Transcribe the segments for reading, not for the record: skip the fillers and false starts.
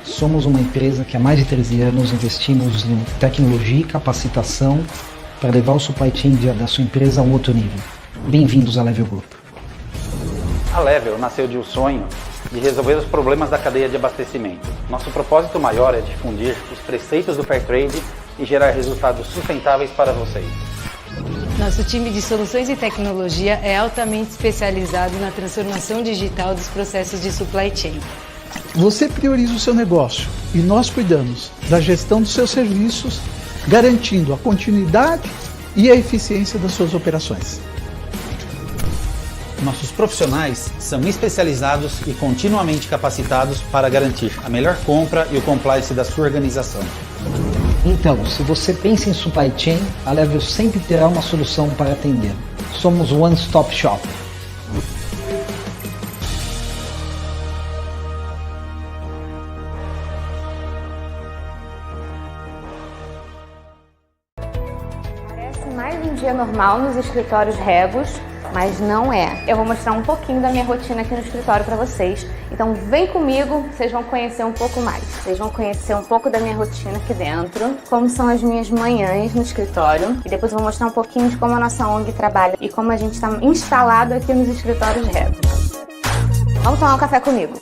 Somos uma empresa que há mais de 13 anos investimos em tecnologia e capacitação para levar o supply chain da sua empresa a um outro nível. Bem-vindos à Level Group. A Level nasceu de um sonho de resolver os problemas da cadeia de abastecimento. Nosso propósito maior é difundir os preceitos do Fair Trade e gerar resultados sustentáveis para vocês. Nosso time de soluções e tecnologia é altamente especializado na transformação digital dos processos de supply chain. Você prioriza o seu negócio e nós cuidamos da gestão dos seus serviços, garantindo a continuidade e a eficiência das suas operações. Nossos profissionais são especializados e continuamente capacitados para garantir a melhor compra e o compliance da sua organização. Então, se você pensa em supply chain, a Level sempre terá uma solução para atender. Somos o One Stop Shop. Mais um dia normal nos escritórios Regos, mas não é. Eu vou mostrar um pouquinho da minha rotina aqui no escritório para vocês. Então vem comigo, vocês vão conhecer um pouco mais. Vocês vão conhecer um pouco da minha rotina aqui dentro, como são as minhas manhãs no escritório. E depois eu vou mostrar um pouquinho de como a nossa ONG trabalha e como a gente está instalado aqui nos escritórios Regos. Vamos tomar um café comigo.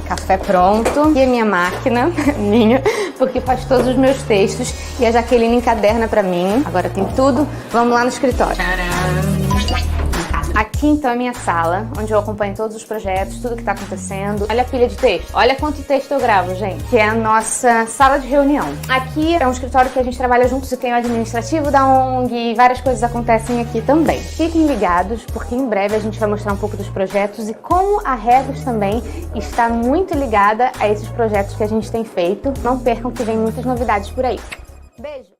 Café pronto. E a minha máquina, minha, porque faz todos os meus textos. E a Jaqueline encaderna pra mim. Agora tem tudo. Vamos lá no escritório. Tcharam! Aqui então é a minha sala, onde eu acompanho todos os projetos, tudo que tá acontecendo. Olha a pilha de texto. Olha quanto texto eu gravo, gente. Que é a nossa sala de reunião. Aqui é um escritório que a gente trabalha juntos e tem o administrativo da ONG e várias coisas acontecem aqui também. Fiquem ligados, porque em breve a gente vai mostrar um pouco dos projetos e como a Regos também está muito ligada a esses projetos que a gente tem feito. Não percam que vem muitas novidades por aí. Beijo!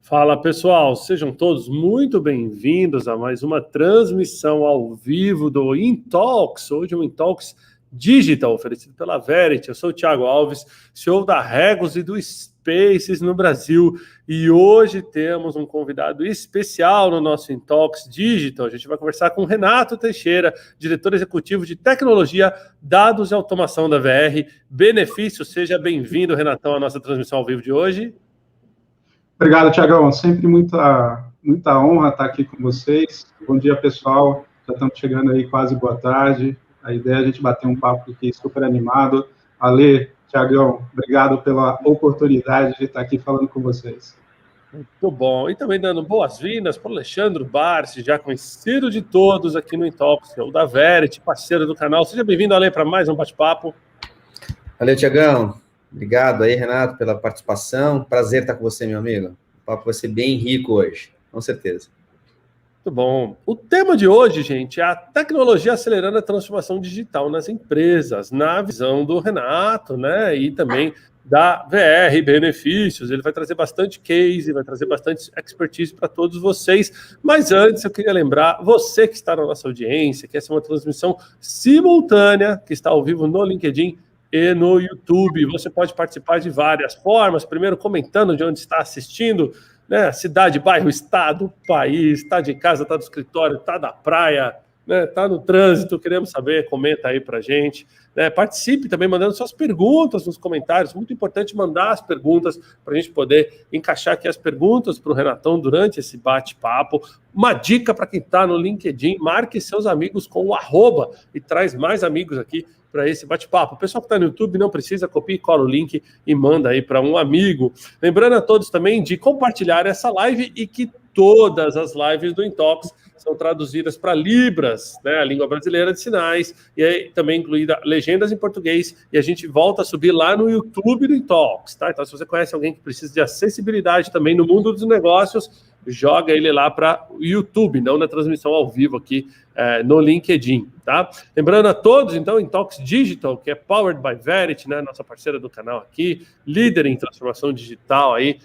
Fala pessoal, sejam todos muito bem-vindos a mais uma transmissão ao vivo do InTalks, hoje um InTalks Digital, oferecido pela Verity. Eu sou o Thiago Alves, CEO da Regos e do Spaces no Brasil, e hoje temos um convidado especial no nosso InTalks Digital. A gente vai conversar com Renato Teixeira, diretor executivo de tecnologia, dados e automação da VR Benefícios. Seja bem-vindo, Renatão, à nossa transmissão ao vivo de hoje. Obrigado, Thiagão. Sempre muita honra estar aqui com vocês. Bom dia, pessoal. Já estamos chegando aí, quase boa tarde. A ideia é a gente bater um papo aqui super animado. Ale, Thiagão, obrigado pela oportunidade de estar aqui falando com vocês. Muito bom. E também dando boas-vindas para o Alexandre Barsi, já conhecido de todos aqui no InTalks, o da Verity, parceiro do canal. Seja bem-vindo, Ale, para mais um bate-papo. Valeu, Thiagão. Obrigado aí, Renato, pela participação. Prazer estar com você, meu amigo. O papo vai ser bem rico hoje, com certeza. Muito bom. O tema de hoje, gente, é a tecnologia acelerando a transformação digital nas empresas, na visão do Renato, né? E também da VR Benefícios. Ele vai trazer bastante case, vai trazer bastante expertise para todos vocês. Mas antes, eu queria lembrar, você que está na nossa audiência, que essa é uma transmissão simultânea, que está ao vivo no LinkedIn e no YouTube. Você pode participar de várias formas. Primeiro, comentando de onde está assistindo, né? Cidade, bairro, estado, país, está de casa, está do escritório, está da praia, né? Está no trânsito, queremos saber, comenta aí para a gente. Né? Participe também mandando suas perguntas nos comentários. Muito importante mandar as perguntas para a gente poder encaixar aqui as perguntas para o Renatão durante esse bate-papo. Uma dica para quem está no LinkedIn: marque seus amigos com o @ e traz mais amigos aqui para esse bate-papo. O pessoal que está no YouTube não precisa, copia e cola o link e manda aí para um amigo. Lembrando a todos também de compartilhar essa live e que todas as lives do Intox são traduzidas para Libras, né, a língua brasileira de sinais, e aí também incluída legendas em português, e a gente volta a subir lá no YouTube do Intox, tá? Então, se você conhece alguém que precisa de acessibilidade também no mundo dos negócios, joga ele lá para o YouTube, não na transmissão ao vivo aqui no LinkedIn, tá? Lembrando a todos, então, Intox Digital, que é powered by Verity, né, nossa parceira do canal aqui, líder em transformação digital aí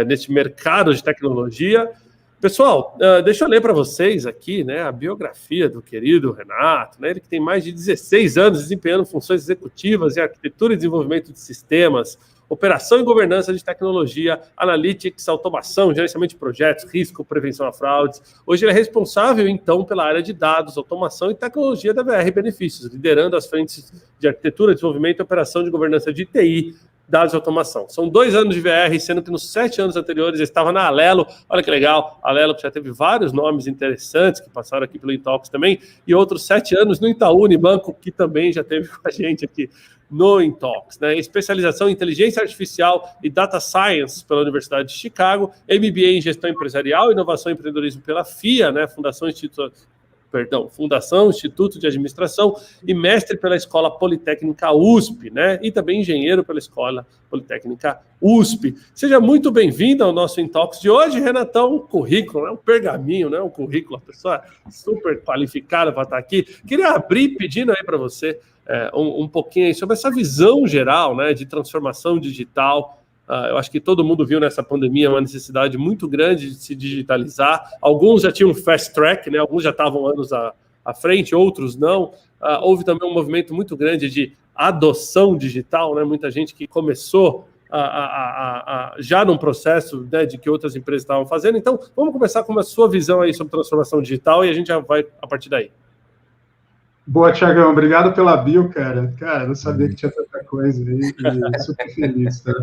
nesse mercado de tecnologia. Pessoal, deixa eu ler para vocês aqui, né, a biografia do querido Renato, né, ele que tem mais de 16 anos desempenhando funções executivas em arquitetura e desenvolvimento de sistemas, operação e governança de tecnologia, analytics, automação, gerenciamento de projetos, risco, prevenção a fraudes. Hoje ele é responsável, então, pela área de dados, automação e tecnologia da VR Benefícios, liderando as frentes de arquitetura, desenvolvimento e operação de governança de TI, dados e automação. São 2 anos de VR, sendo que nos 7 anos anteriores ele estava na Alelo. Olha que legal, a Alelo que já teve vários nomes interessantes que passaram aqui pelo Intox também, e outros 7 anos no Itaú Unibanco, que também já teve com a gente aqui no Intox, né? Especialização em inteligência artificial e data science pela Universidade de Chicago, MBA em gestão empresarial, inovação e empreendedorismo pela FIA, né? Fundação Instituto de Administração, e mestre pela Escola Politécnica USP, né? E também engenheiro pela Escola Politécnica USP. Seja muito bem-vindo ao nosso Intox de hoje, Renatão. Um currículo, né? Um pergaminho, né? Um currículo, a pessoa super qualificada para estar aqui. Queria abrir pedindo aí para você um pouquinho aí sobre essa visão geral, né, de transformação digital. Eu acho que todo mundo viu nessa pandemia uma necessidade muito grande de se digitalizar. Alguns já tinham fast track, né? Alguns já estavam anos à frente, outros não. Houve também um movimento muito grande de adoção digital, né? Muita gente que começou já num processo, né, de que outras empresas estavam fazendo. Então, vamos começar com a sua visão aí sobre transformação digital e a gente já vai a partir daí. Boa, Tiagão, obrigado pela bio, cara. Cara, não sabia que tinha tanta coisa aí, e super feliz, tá?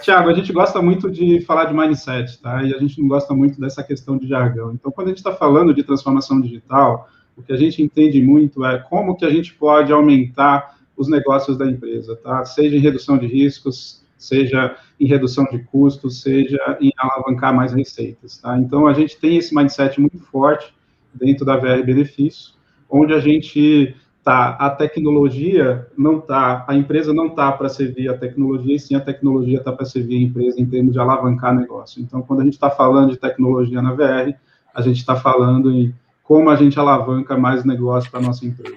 Tiago, a gente gosta muito de falar de mindset, tá? E a gente não gosta muito dessa questão de jargão. Então, quando a gente está falando de transformação digital, o que a gente entende muito é como que a gente pode aumentar os negócios da empresa, tá? Seja em redução de riscos, seja em redução de custos, seja em alavancar mais receitas, tá? Então, a gente tem esse mindset muito forte dentro da VR Benefício, onde a gente a tecnologia não está, a empresa não está para servir a tecnologia, e sim a tecnologia está para servir a empresa em termos de alavancar negócio. Então, quando a gente está falando de tecnologia na VR, a gente está falando em como a gente alavanca mais negócio para a nossa empresa.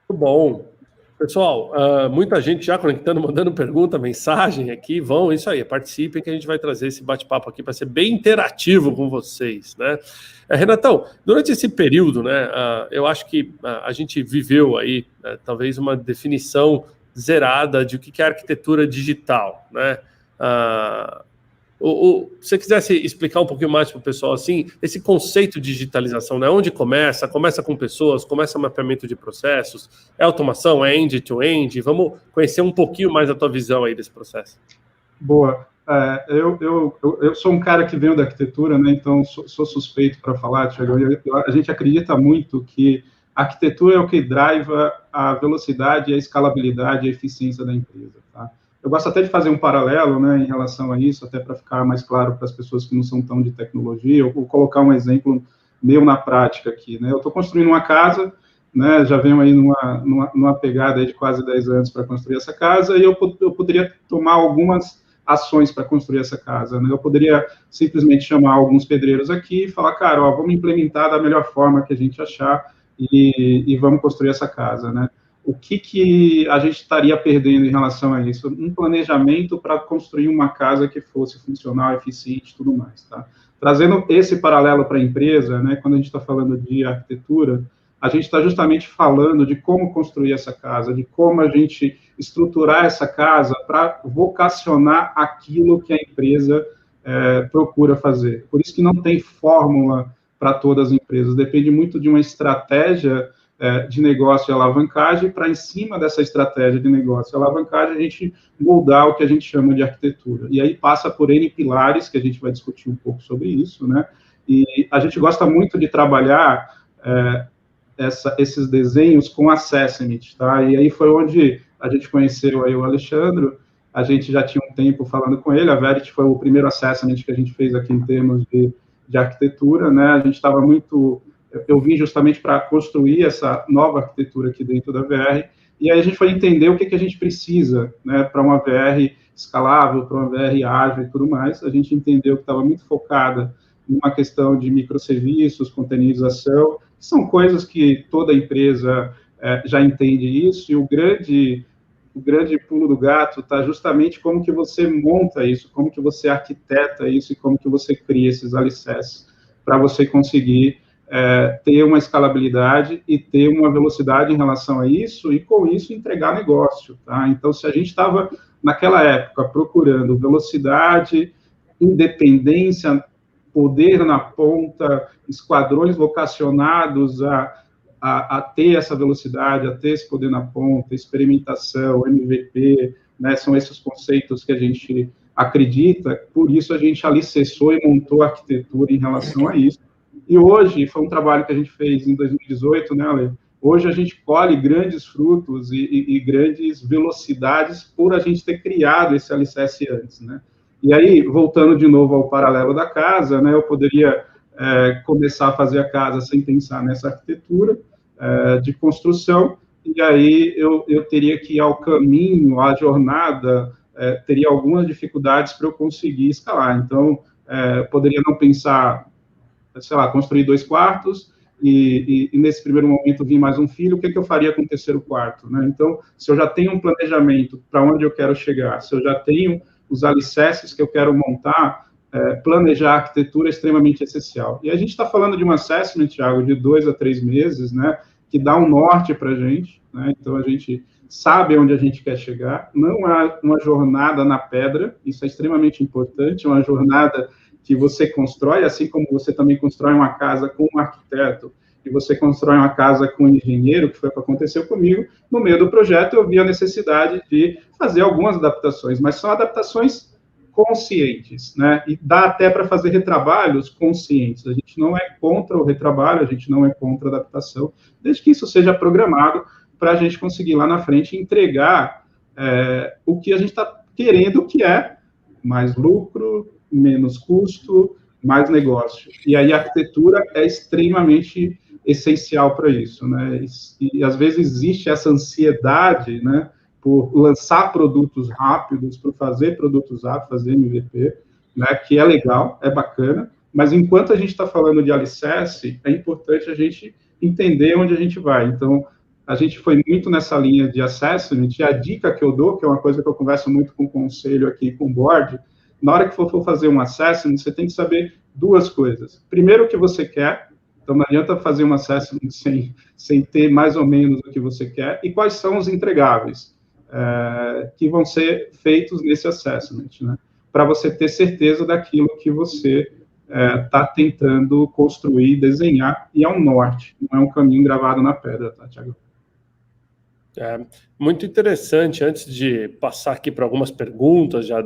Muito bom. Pessoal, muita gente já conectando, mandando pergunta, mensagem aqui, isso aí, participem que a gente vai trazer esse bate-papo aqui para ser bem interativo com vocês, né? Renatão, durante esse período, né, eu acho que a gente viveu aí, talvez uma definição zerada de o que é arquitetura digital, né? Se você quisesse explicar um pouquinho mais para o pessoal, assim, esse conceito de digitalização, né? Onde começa? Começa com pessoas, começa mapeamento de processos, é automação, é end-to-end? Vamos conhecer um pouquinho mais a tua visão aí desse processo. Boa. Eu sou um cara que veio da arquitetura, né? Então sou suspeito para falar, Thiago. A gente acredita muito que a arquitetura é o que driva a velocidade, a escalabilidade e a eficiência da empresa, tá? Eu gosto até de fazer um paralelo, né, em relação a isso, até para ficar mais claro para as pessoas que não são tão de tecnologia. Eu vou colocar um exemplo meu na prática aqui, né? Eu estou construindo uma casa, né, já venho aí numa pegada aí de quase 10 anos para construir essa casa, e eu poderia tomar algumas ações para construir essa casa, né? Eu poderia simplesmente chamar alguns pedreiros aqui e falar, cara, vamos implementar da melhor forma que a gente achar e vamos construir essa casa, né? o que a gente estaria perdendo em relação a isso? Um planejamento para construir uma casa que fosse funcional, eficiente e tudo mais, tá? Trazendo esse paralelo para a empresa, né, quando a gente está falando de arquitetura, a gente está justamente falando de como construir essa casa, de como a gente estruturar essa casa para vocacionar aquilo que a empresa procura fazer. Por isso que não tem fórmula para todas as empresas, depende muito de uma estratégia de negócio e alavancagem, para em cima dessa estratégia de negócio e alavancagem a gente moldar o que a gente chama de arquitetura. E aí passa por N pilares, que a gente vai discutir um pouco sobre isso, né? E a gente gosta muito de trabalhar esses desenhos com assessment, tá? E aí foi onde a gente conheceu aí o Alexandre, a gente já tinha um tempo falando com ele, a Verity foi o primeiro assessment que a gente fez aqui em termos de arquitetura, né? A gente estava muito... Eu vim justamente para construir essa nova arquitetura aqui dentro da VR, e aí a gente foi entender o que a gente precisa, né, para uma VR escalável, para uma VR ágil e tudo mais. A gente entendeu que estava muito focada numa questão de microserviços, containerização, que são coisas que toda empresa já entende isso, e o grande pulo do gato está justamente como que você monta isso, como que você arquiteta isso e como que você cria esses alicerces para você conseguir ter uma escalabilidade e ter uma velocidade em relação a isso e, com isso, entregar negócio, tá? Então, se a gente estava, naquela época, procurando velocidade, independência, poder na ponta, esquadrões vocacionados a ter essa velocidade, a ter esse poder na ponta, experimentação, MVP, né, são esses conceitos que a gente acredita, por isso a gente alicerçou e montou a arquitetura em relação a isso. E hoje, foi um trabalho que a gente fez em 2018, né, Ale? Hoje a gente colhe grandes frutos e grandes velocidades por a gente ter criado esse alicerce antes, né? E aí, voltando de novo ao paralelo da casa, né, eu poderia começar a fazer a casa sem pensar nessa arquitetura de construção, e aí eu teria que ir ao caminho, à jornada, teria algumas dificuldades para eu conseguir escalar. Então, poderia não pensar, sei lá, construir 2 quartos, e nesse primeiro momento vir mais um filho, o que eu faria com o 3º quarto, né? Então, se eu já tenho um planejamento para onde eu quero chegar, se eu já tenho os alicerces que eu quero montar, planejar a arquitetura é extremamente essencial. E a gente está falando de um assessment, Thiago, de 2 a 3 meses, né, que dá um norte para a gente, né? Então a gente sabe onde a gente quer chegar, não há uma jornada na pedra, isso é extremamente importante, é uma jornada que você constrói, assim como você também constrói uma casa com um arquiteto, e você constrói uma casa com um engenheiro, que foi o que aconteceu comigo. No meio do projeto, eu vi a necessidade de fazer algumas adaptações, mas são adaptações conscientes, né? E dá até para fazer retrabalhos conscientes. A gente não é contra o retrabalho, a gente não é contra a adaptação, desde que isso seja programado para a gente conseguir lá na frente entregar o que a gente está querendo, que é mais lucro, menos custo, mais negócio. E aí a arquitetura é extremamente essencial para isso, né? E às vezes existe essa ansiedade, né, por lançar produtos rápidos, por fazer produtos rápidos, fazer MVP, né, que é legal, é bacana, mas enquanto a gente está falando de alicerce, é importante a gente entender onde a gente vai. Então, a gente foi muito nessa linha de assessment, e a dica que eu dou, que é uma coisa que eu converso muito com o conselho aqui, com o board, na hora que for fazer um assessment, você tem que saber 2 coisas. Primeiro, o que você quer. Então, não adianta fazer um assessment sem ter mais ou menos o que você quer. E quais são os entregáveis que vão ser feitos nesse assessment, né? Para você ter certeza daquilo que você está tentando construir, desenhar, e é um norte, não é um caminho gravado na pedra, tá, Thiago? Muito interessante. Antes de passar aqui para algumas perguntas já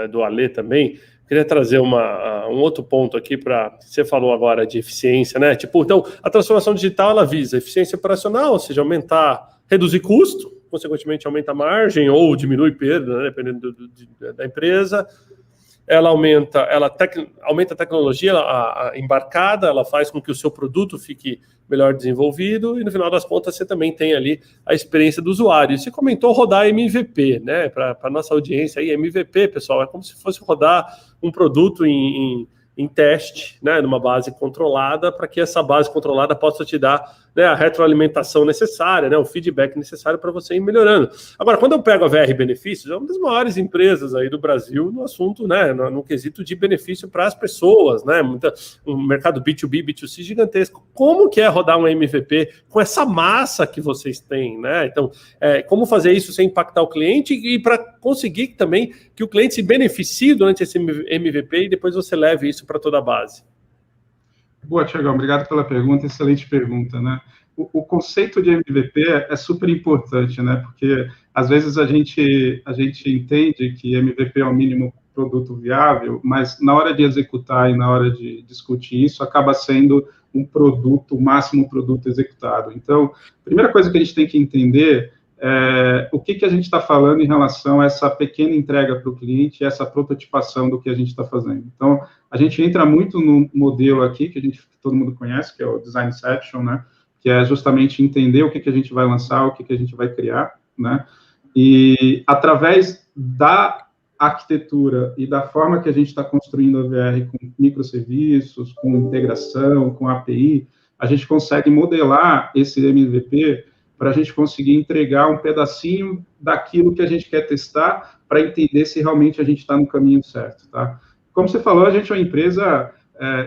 do Alê também, queria trazer um outro ponto aqui para... Você falou agora de eficiência, né? Então, a transformação digital, ela visa eficiência operacional, ou seja, reduzir custo, consequentemente aumenta a margem ou diminui perda, né, dependendo da empresa. Ela aumenta a tecnologia embarcada, ela faz com que o seu produto fique melhor desenvolvido, e no final das contas você também tem ali a experiência do usuário. Você comentou rodar MVP, né? Para a nossa audiência aí, MVP, pessoal, é como se fosse rodar um produto em teste, né, numa base controlada, para que essa base controlada possa te dar né, a retroalimentação necessária, né, o feedback necessário para você ir melhorando. Agora, quando eu pego a VR Benefícios, é uma das maiores empresas aí do Brasil no assunto, né, no quesito de benefício para as pessoas, né, um mercado B2B, B2C gigantesco. Como que é rodar um MVP com essa massa que vocês têm, né? Então, como fazer isso sem impactar o cliente e para conseguir também que o cliente se beneficie durante esse MVP e depois você leve isso para toda a base? Boa, Tiagão, obrigado pela pergunta, excelente pergunta, né? O conceito de MVP é super importante, né? Porque às vezes a gente entende que MVP é o mínimo produto viável, mas na hora de executar e na hora de discutir isso, acaba sendo um produto, o máximo produto executado. Então, a primeira coisa que a gente tem que entender é o que a gente está falando em relação a essa pequena entrega para o cliente, essa prototipação do que a gente está fazendo. Então, a gente entra muito no modelo aqui, que todo mundo conhece, que é o Design Inception, né? Que é justamente entender o que a gente vai lançar, o que a gente vai criar, né? E através da arquitetura e da forma que a gente está construindo a VR com microserviços, com integração, com API, a gente consegue modelar esse MVP para a gente conseguir entregar um pedacinho daquilo que a gente quer testar para entender se realmente a gente está no caminho certo, tá? Como você falou, a gente é uma empresa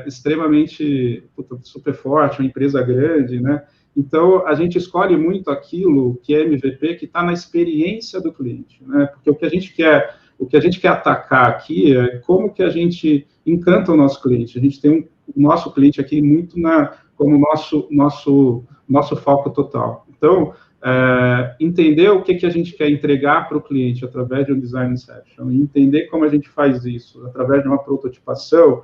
extremamente super forte, uma empresa grande, né? Então, a gente escolhe muito aquilo que é MVP, que está na experiência do cliente, né? Porque o que a gente quer atacar aqui é como que a gente encanta o nosso cliente. A gente tem o nosso cliente aqui muito como nosso foco total. Então, entender o que a gente quer entregar para o cliente através de um Design Inception, e entender como a gente faz isso através de uma prototipação,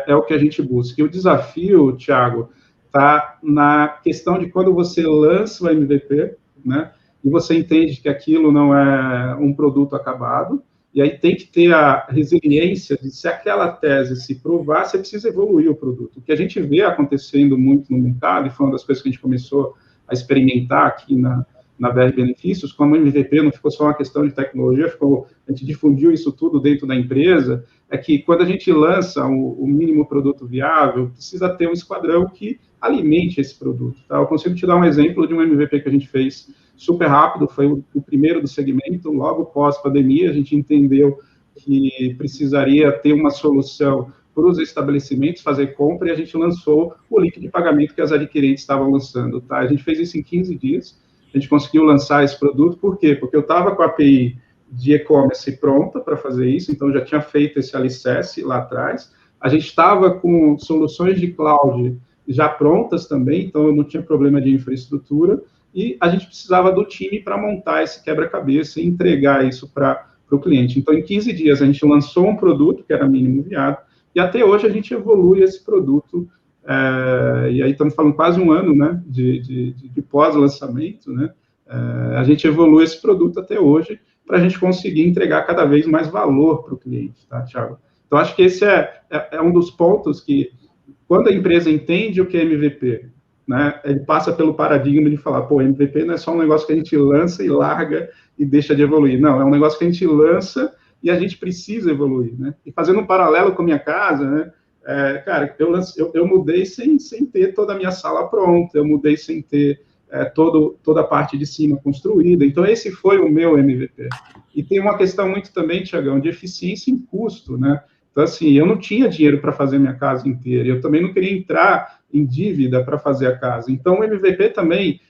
é o que a gente busca. E o desafio, Thiago, está na questão de quando você lança o MVP, né, e você entende que aquilo não é um produto acabado, e aí tem que ter a resiliência de, se aquela tese se provar, você precisa evoluir o produto. O que a gente vê acontecendo muito no mercado, e foi uma das coisas que a gente começou a experimentar aqui na VR Benefícios, como o MVP não ficou só uma questão de tecnologia, a gente difundiu isso tudo dentro da empresa, é que quando a gente lança o mínimo produto viável, precisa ter um esquadrão que alimente esse produto, tá? Eu consigo te dar um exemplo de um MVP que a gente fez super rápido, foi o primeiro do segmento, logo pós-pandemia, a gente entendeu que precisaria ter uma solução para os estabelecimentos fazer compra, e a gente lançou o link de pagamento que as adquirentes estavam lançando, tá? A gente fez isso em 15 dias, a gente conseguiu lançar esse produto, por quê? Porque eu estava com a API de e-commerce pronta para fazer isso, então já tinha feito esse alicerce lá atrás, a gente estava com soluções de cloud já prontas também, então eu não tinha problema de infraestrutura, e a gente precisava do time para montar esse quebra-cabeça e entregar isso para o cliente. Então, em 15 dias, a gente lançou um produto que era mínimo viável, e até hoje a gente evolui esse produto, e aí estamos falando quase um ano, né, de pós-lançamento, né, a gente evolui esse produto até hoje para a gente conseguir entregar cada vez mais valor para o cliente, tá, Thiago? Então, acho que esse é um dos pontos que, quando a empresa entende o que é MVP, né, ele passa pelo paradigma de falar, pô, MVP não é só um negócio que a gente lança e larga e deixa de evoluir. Não, é um negócio que a gente lança e a gente precisa evoluir, né? E fazendo um paralelo com a minha casa, né, cara, eu mudei sem ter toda a minha sala pronta, eu mudei sem ter toda a parte de cima construída. Então, esse foi o meu MVP. E tem uma questão muito também, Tiagão, de eficiência em custo, né? Então, assim, eu não tinha dinheiro para fazer minha casa inteira, eu também não queria entrar em dívida para fazer a casa. Então, o MVP também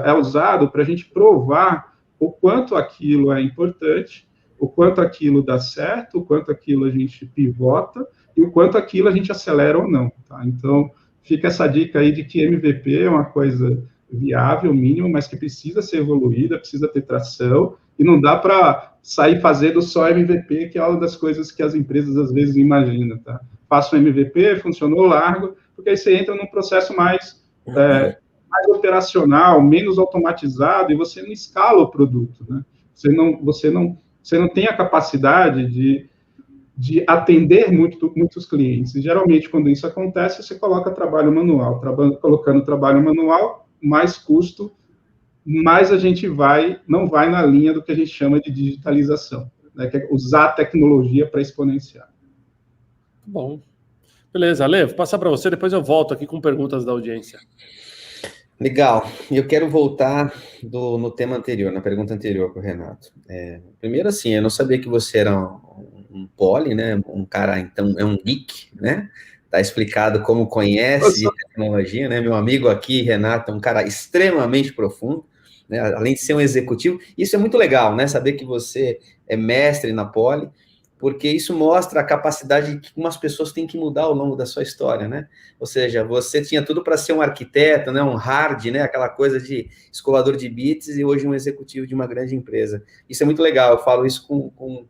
é usado para a gente provar o quanto aquilo é importante, o quanto aquilo dá certo, o quanto aquilo a gente pivota e o quanto aquilo a gente acelera ou não, tá? Então, fica essa dica aí de que MVP é uma coisa viável, mínimo, mas que precisa ser evoluída, precisa ter tração, e não dá para sair fazendo só MVP, que é uma das coisas que as empresas às vezes imaginam, tá? Faço um MVP, funcionou, largo, porque aí você entra num processo mais operacional, menos automatizado, e você não escala o produto, né? Você não tem a capacidade de atender muitos clientes. E, geralmente, quando isso acontece, você coloca trabalho manual. Colocando trabalho manual, mais custo, mais a gente não vai na linha do que a gente chama de digitalização, né? Que é usar a tecnologia para exponenciar. Bom. Beleza, Ale, vou passar para você, depois eu volto aqui com perguntas da audiência. Legal. E eu quero voltar no tema anterior, na pergunta anterior para o Renato. Primeiro, assim, eu não sabia que você era um poly, né? Um cara, então, é um geek, né? Tá explicado como conhece de tecnologia, né? Meu amigo aqui, Renato, é um cara extremamente profundo, né? Além de ser um executivo. Isso é muito legal, né? Saber que você é mestre na poly, porque isso mostra a capacidade que umas pessoas têm que mudar ao longo da sua história, né? Ou seja, você tinha tudo para ser um arquiteto, né? Um hard, né? Aquela coisa de escovador de bits e hoje um executivo de uma grande empresa. Isso é muito legal, eu falo isso com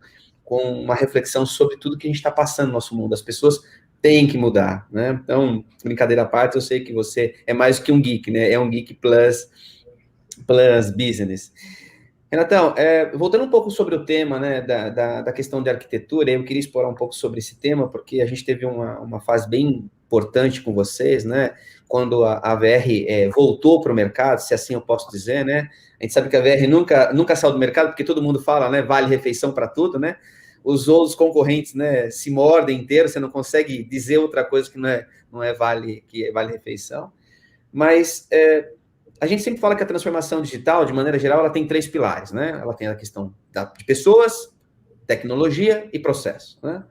uma reflexão sobre tudo que a gente está passando no nosso mundo. As pessoas têm que mudar, né? Então, brincadeira à parte, eu sei que você é mais que um geek, né? É um geek plus business. Renatão, voltando um pouco sobre o tema, né, da questão de arquitetura, eu queria explorar um pouco sobre esse tema, porque a gente teve uma fase bem importante com vocês, né, quando a VR voltou para o mercado, se assim eu posso dizer, né, a gente sabe que a VR nunca saiu do mercado, porque todo mundo fala, né, vale refeição para tudo, né, os outros concorrentes, né, se mordem inteiro, você não consegue dizer outra coisa que não é vale refeição, mas a gente sempre fala que a transformação digital, de maneira geral, ela tem 3 pilares, né? Ela tem a questão de pessoas, tecnologia e processo, né?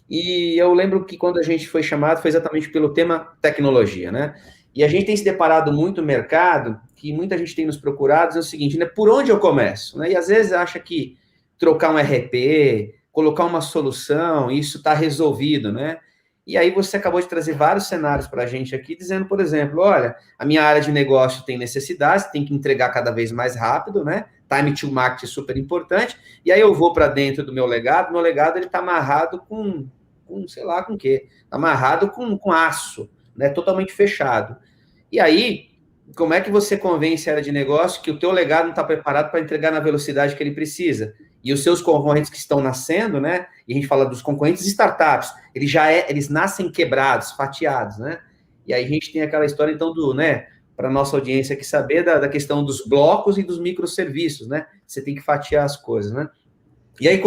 E eu lembro que quando a gente foi chamado foi exatamente pelo tema tecnologia, né? E a gente tem se deparado muito no mercado, que muita gente tem nos procurado, é o seguinte, né? Por onde eu começo? Né? E às vezes acha que trocar um RP, colocar uma solução, isso está resolvido, né? E aí você acabou de trazer vários cenários para a gente aqui, dizendo, por exemplo, olha, a minha área de negócio tem necessidades, tem que entregar cada vez mais rápido, né? Time to market é super importante, e aí eu vou para dentro do meu legado ele está amarrado com sei lá com o quê, tá amarrado com aço, né? Totalmente fechado. E aí, como é que você convence a área de negócio que o teu legado não está preparado para entregar na velocidade que ele precisa? E os seus concorrentes que estão nascendo, né? E a gente fala dos concorrentes de startups, eles nascem quebrados, fatiados, né? E aí a gente tem aquela história, então, né? Para a nossa audiência aqui saber da questão dos blocos e dos microserviços, né? Você tem que fatiar as coisas, né? E aí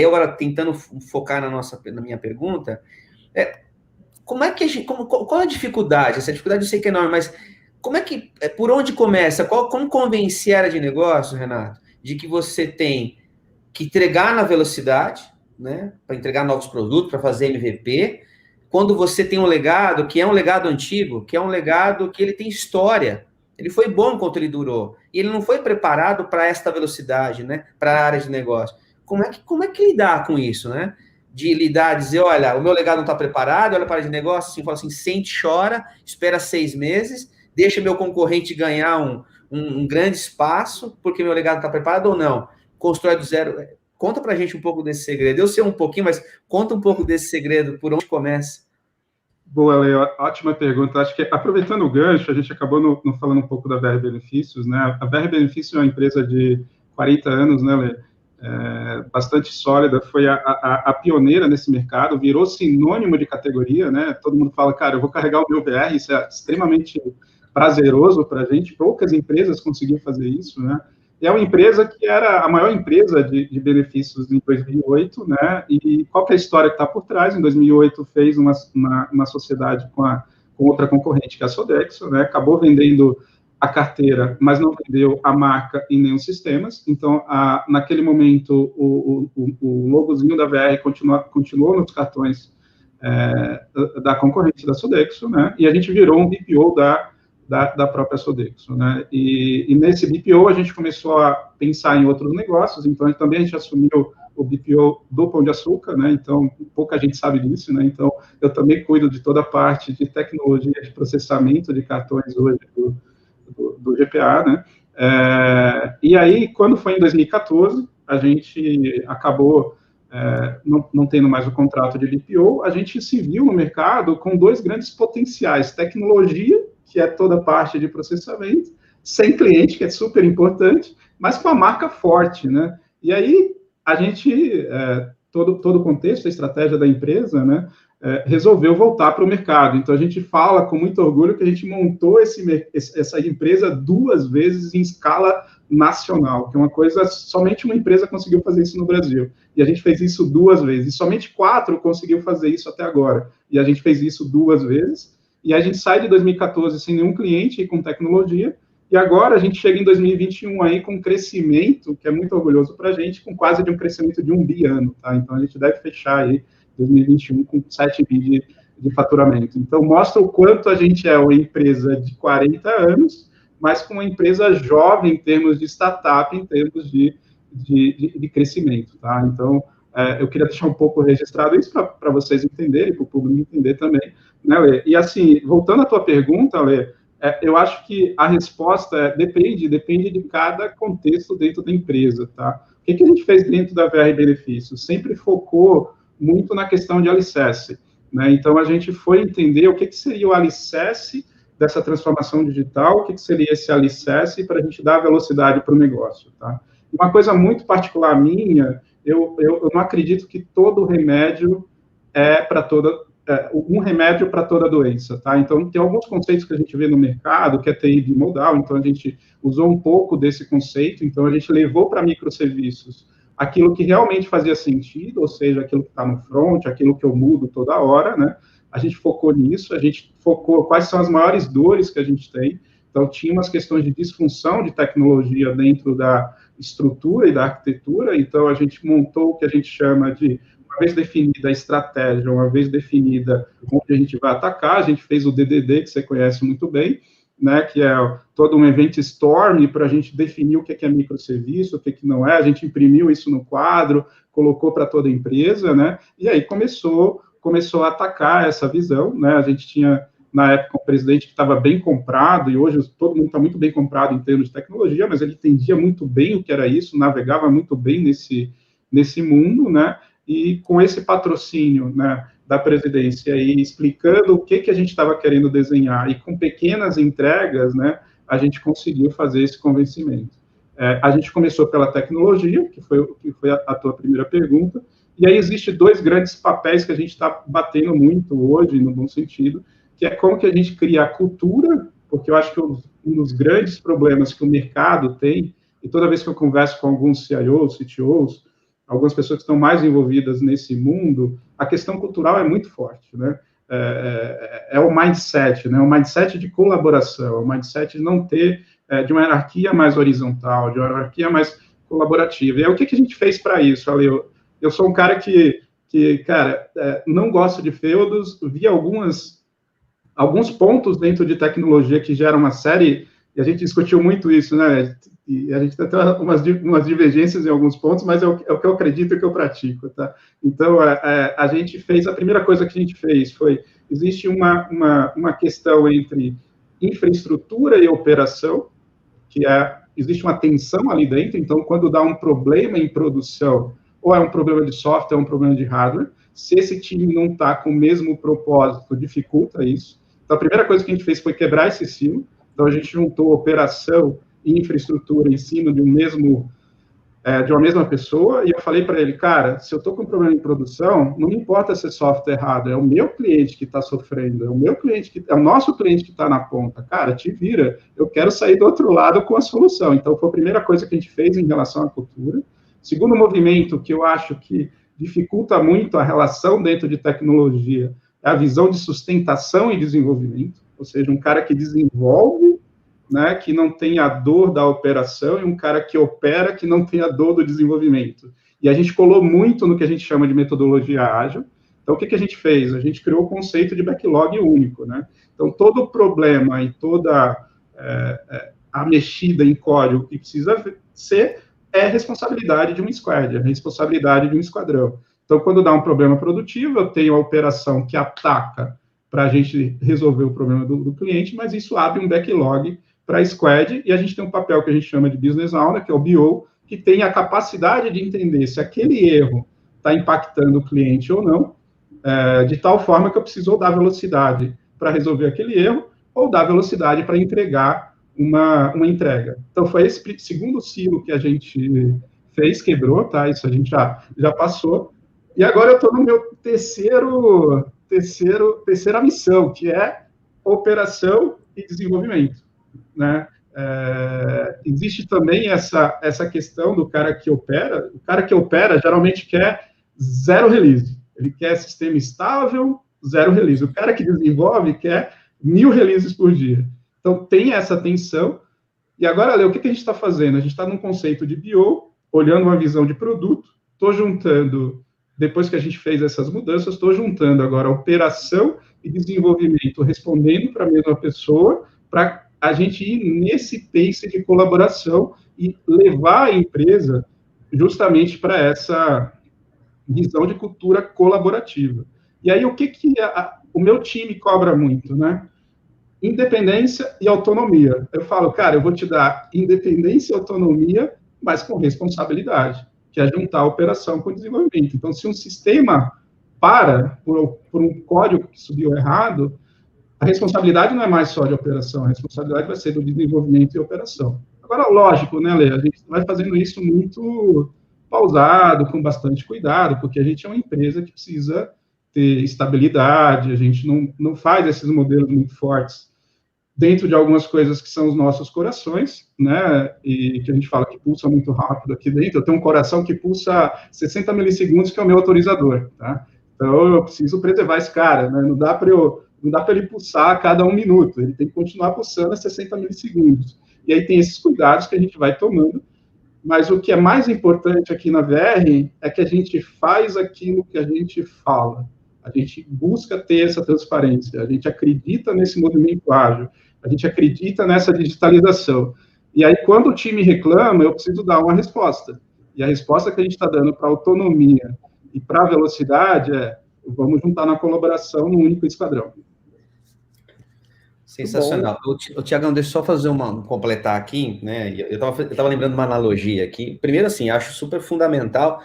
agora tentando focar na minha pergunta, como é que qual a dificuldade? Essa dificuldade eu sei que é enorme, mas por onde começa? Como convencer a área de negócio, Renato, de que você tem que entregar na velocidade, né, para entregar novos produtos, para fazer MVP, quando você tem um legado que é um legado antigo, que é um legado que ele tem história, ele foi bom enquanto ele durou, e ele não foi preparado para esta velocidade, né, para a área de negócio. Como é que lidar com isso, né? De lidar, dizer, olha, o meu legado não está preparado, olha para a área de negócio, assim, fala assim, sente, chora, espera 6 meses, deixa meu concorrente ganhar um grande espaço, porque meu legado está preparado ou não? Constrói do zero. Conta pra gente um pouco desse segredo. Eu sei um pouquinho, mas conta um pouco desse segredo, por onde começa. Boa, Leo, ótima pergunta. Acho que, aproveitando o gancho, a gente acabou não falando um pouco da VR Benefícios, né? A VR Benefícios é uma empresa de 40 anos, né, Leo? Bastante sólida, foi a pioneira nesse mercado, virou sinônimo de categoria, né? Todo mundo fala, cara, eu vou carregar o meu VR, isso é extremamente prazeroso para a gente, poucas empresas conseguiam fazer isso, né? É uma empresa que era a maior empresa de benefícios em 2008, né? E qual que é a história que está por trás? Em 2008 fez uma sociedade com outra concorrente, que é a Sodexo, né? Acabou vendendo a carteira, mas não vendeu a marca em nenhum sistemas. Então, naquele momento, o logozinho da VR continuou nos cartões da concorrente da Sodexo, né? E a gente virou um BPO da própria Sodexo, né? E nesse BPO a gente começou a pensar em outros negócios, então também a gente assumiu o BPO do Pão de Açúcar, né? Então pouca gente sabe disso, né? Então eu também cuido de toda a parte de tecnologia de processamento de cartões hoje do GPA, né? E aí, quando foi em 2014, a gente acabou não tendo mais o contrato de BPO, a gente se viu no mercado com 2 grandes potenciais, tecnologia, que é toda a parte de processamento, sem cliente, que é super importante, mas com a marca forte, né? E aí, a gente, todo o contexto, a estratégia da empresa, né, resolveu voltar para o mercado. Então, a gente fala com muito orgulho que a gente montou essa empresa 2 vezes em escala nacional, que é uma coisa, somente uma empresa conseguiu fazer isso no Brasil. E a gente fez isso 2 vezes. E somente 4 conseguiu fazer isso até agora. E a gente fez isso 2 vezes. e a gente sai de 2014 sem nenhum cliente com tecnologia, e agora a gente chega em 2021 aí com um crescimento que é muito orgulhoso para a gente, com quase de um crescimento de 1 bi ano, tá? Então a gente deve fechar aí 2021 com 7 bi de faturamento. Então mostra o quanto a gente é uma empresa de 40 anos, mas com uma empresa jovem em termos de startup, em termos de crescimento, tá? Então eu queria deixar um pouco registrado isso para vocês entenderem, para o público entender também, né, Lê? E assim, voltando à tua pergunta, Lê, eu acho que a resposta depende de cada contexto dentro da empresa, tá? O que a gente fez dentro da VR Benefícios? Sempre focou muito na questão de alicerce, né? Então, a gente foi entender o que seria o alicerce dessa transformação digital, o que seria esse alicerce para a gente dar velocidade para o negócio, tá? Uma coisa muito particular minha, eu não acredito que todo remédio é para toda um remédio para toda doença, tá? Então, tem alguns conceitos que a gente vê no mercado, que é TI bimodal, então a gente usou um pouco desse conceito, então a gente levou para microserviços aquilo que realmente fazia sentido, ou seja, aquilo que está no front, aquilo que eu mudo toda hora, né? A gente focou nisso, a gente focou quais são as maiores dores que a gente tem, então tinha umas questões de disfunção de tecnologia dentro da estrutura e da arquitetura, então a gente montou o que a gente chama de, uma vez definida a estratégia, uma vez definida onde a gente vai atacar, a gente fez o DDD, que você conhece muito bem, né, que é todo um event storm para a gente definir o que é microserviço, o que não é, a gente imprimiu isso no quadro, colocou para toda a empresa, né, e aí começou a atacar essa visão, né, a gente tinha, na época, um presidente que estava bem comprado, e hoje todo mundo está muito bem comprado em termos de tecnologia, mas ele entendia muito bem o que era isso, navegava muito bem nesse mundo, né, e com esse patrocínio, né, da presidência e explicando o que a gente estava querendo desenhar e com pequenas entregas, né, a gente conseguiu fazer esse convencimento. A gente começou pela tecnologia, que foi a tua primeira pergunta, e aí existe 2 grandes papéis que a gente está batendo muito hoje, no bom sentido, que é como que a gente cria a cultura, porque eu acho que um dos grandes problemas que o mercado tem, e toda vez que eu converso com alguns CIOs, CTOs, algumas pessoas que estão mais envolvidas nesse mundo, a questão cultural é muito forte, né? É o mindset, né? O mindset de colaboração, o mindset de não ter, de uma hierarquia mais horizontal, de uma hierarquia mais colaborativa. E aí, o que a gente fez para isso? Eu sou um cara que cara, não gosto de feudos, vi alguns pontos dentro de tecnologia que geram uma série, e a gente discutiu muito isso, né? E a gente tem umas divergências em alguns pontos, mas é o que eu acredito e que eu pratico, tá? Então, a gente fez, a primeira coisa que a gente fez foi, existe uma questão entre infraestrutura e operação, que existe uma tensão ali dentro, então, quando dá um problema em produção, ou é um problema de software, ou é um problema de hardware, se esse time não está com o mesmo propósito, dificulta isso. Então, a primeira coisa que a gente fez foi quebrar esse silo, então a gente juntou operação e infraestrutura em cima de uma mesma pessoa, e eu falei para ele, cara, se eu estou com um problema em produção, não me importa se é software errado, é o meu cliente que está sofrendo, é o nosso cliente que está na ponta, cara, te vira, eu quero sair do outro lado com a solução. Então, foi a primeira coisa que a gente fez em relação à cultura. Segundo movimento que eu acho que dificulta muito a relação dentro de tecnologia é a visão de sustentação e desenvolvimento, ou seja, um cara que desenvolve, né, que não tem a dor da operação, e um cara que opera, que não tem a dor do desenvolvimento. E a gente colou muito no que a gente chama de metodologia ágil. Então, o que a gente fez? A gente criou o conceito de backlog único, né? Então, todo o problema e toda a mexida em código que precisa ser é responsabilidade de um squad, é responsabilidade de um esquadrão. Então, quando dá um problema produtivo, eu tenho a operação que ataca para a gente resolver o problema do cliente, mas isso abre um backlog para a squad, e a gente tem um papel que a gente chama de Business Owner, que é o BO, que tem a capacidade de entender se aquele erro está impactando o cliente ou não, de tal forma que eu preciso dar velocidade para resolver aquele erro, ou dar velocidade para entregar uma entrega. Então, foi esse segundo silo que a gente fez, quebrou, tá? Isso a gente já passou. E agora eu estou no meu terceira missão, que é operação e desenvolvimento, né? Existe também essa questão do cara que opera. O cara que opera geralmente quer 0 release. Ele quer sistema estável, 0 release. O cara que desenvolve quer 1000 releases por dia. Então, tem essa tensão. E agora, Léo, o que a gente está fazendo? A gente está num conceito de BO, olhando uma visão de produto, estou juntando, depois que a gente fez essas mudanças, estou juntando agora operação e desenvolvimento, respondendo para a mesma pessoa, para a gente ir nesse pace de colaboração e levar a empresa justamente para essa visão de cultura colaborativa. E aí, o que o meu time cobra muito, né? Independência e autonomia. Eu falo, cara, eu vou te dar independência e autonomia, mas com responsabilidade, que é juntar a operação com o desenvolvimento. Então, se um sistema para por um código que subiu errado, a responsabilidade não é mais só de operação, a responsabilidade vai ser do desenvolvimento e operação. Agora, lógico, né, Lê? A gente vai fazendo isso muito pausado, com bastante cuidado, porque a gente é uma empresa que precisa ter estabilidade, a gente não faz esses modelos muito fortes dentro de algumas coisas que são os nossos corações, né, e que a gente fala que pulsa muito rápido aqui dentro. Eu tenho um coração que pulsa 60 milissegundos, que é o meu autorizador, tá? Então, eu preciso preservar esse cara, né, não dá para ele pulsar a cada 1 minuto, ele tem que continuar pulsando a 60 milissegundos. E aí tem esses cuidados que a gente vai tomando, mas o que é mais importante aqui na VR é que a gente faz aquilo que a gente fala. A gente busca ter essa transparência, a gente acredita nesse movimento ágil, a gente acredita nessa digitalização. E aí, quando o time reclama, eu preciso dar uma resposta. E a resposta que a gente está dando para a autonomia e para a velocidade é: vamos juntar na colaboração num único esquadrão. Sensacional. O Tiagão, deixa eu só fazer completar aqui, né? Eu estava lembrando uma analogia aqui. Primeiro, assim, acho super fundamental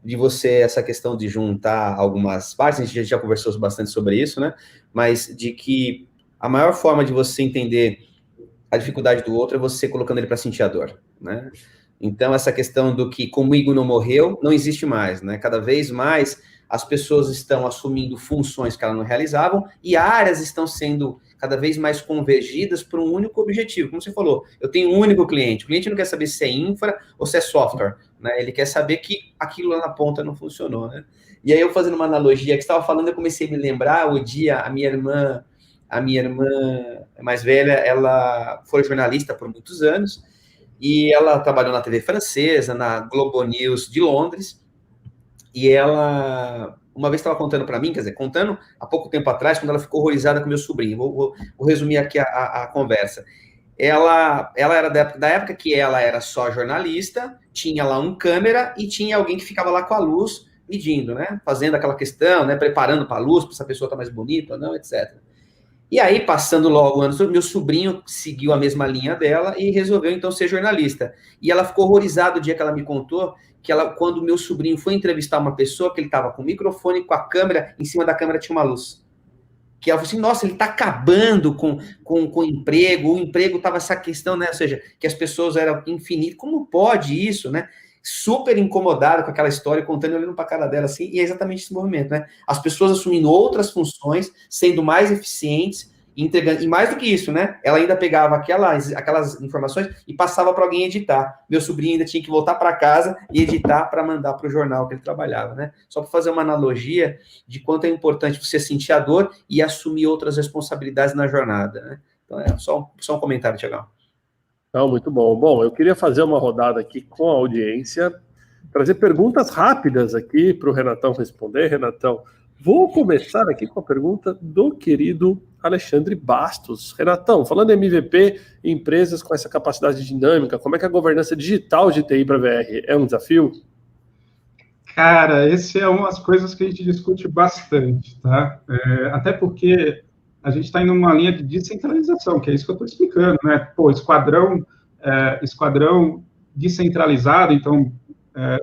de você, essa questão de juntar algumas partes, a gente já conversou bastante sobre isso, né? Mas de que a maior forma de você entender a dificuldade do outro é você colocando ele para sentir a dor, né? Então, essa questão do que comigo não morreu, não existe mais, né? Cada vez mais as pessoas estão assumindo funções que elas não realizavam e áreas estão sendo cada vez mais convergidas para um único objetivo. Como você falou, eu tenho um único cliente. O cliente não quer saber se é infra ou se é software, né? Ele quer saber que aquilo lá na ponta não funcionou, né? E aí, eu fazendo uma analogia que você estava falando, eu comecei a me lembrar o dia, a minha irmã mais velha, ela foi jornalista por muitos anos e ela trabalhou na TV francesa, na Globo News de Londres, e ela uma vez estava contando para mim, quer dizer, contando há pouco tempo atrás, quando ela ficou horrorizada com meu sobrinho. Vou resumir aqui a conversa. Ela era da época que ela era só jornalista, tinha lá um câmera e tinha alguém que ficava lá com a luz medindo, né? Fazendo aquela questão, né? Preparando para a luz, para essa pessoa estar mais bonita ou não, etc. E aí, passando logo anos, meu sobrinho seguiu a mesma linha dela e resolveu, então, ser jornalista. E ela ficou horrorizada o dia que ela me contou que quando o meu sobrinho foi entrevistar uma pessoa, que ele estava com o microfone, com a câmera, em cima da câmera tinha uma luz. Que ela falou assim, nossa, ele está acabando com o emprego estava essa questão, né? Ou seja, que as pessoas eram infinitas. Como pode isso, né? Super incomodada com aquela história, contando, olhando para a cara dela assim, e é exatamente esse movimento, né? As pessoas assumindo outras funções, sendo mais eficientes, entregando, e mais do que isso, né? Ela ainda pegava aquelas informações e passava para alguém editar. Meu sobrinho ainda tinha que voltar para casa e editar para mandar para o jornal que ele trabalhava, né? Só para fazer uma analogia de quanto é importante você sentir a dor e assumir outras responsabilidades na jornada, né? Então, é só um comentário, Tiagão. Não, muito bom. Bom, eu queria fazer uma rodada aqui com a audiência, trazer perguntas rápidas aqui para o Renatão responder. Renatão, vou começar aqui com a pergunta do querido Alexandre Bastos. Renatão, falando em MVP e empresas com essa capacidade dinâmica, como é que a governança digital de TI para VR é um desafio? Cara, esse é uma das coisas que a gente discute bastante, tá? Até porque a gente está indo numa linha de descentralização, que é isso que eu estou explicando, né? Pô, esquadrão descentralizado, então,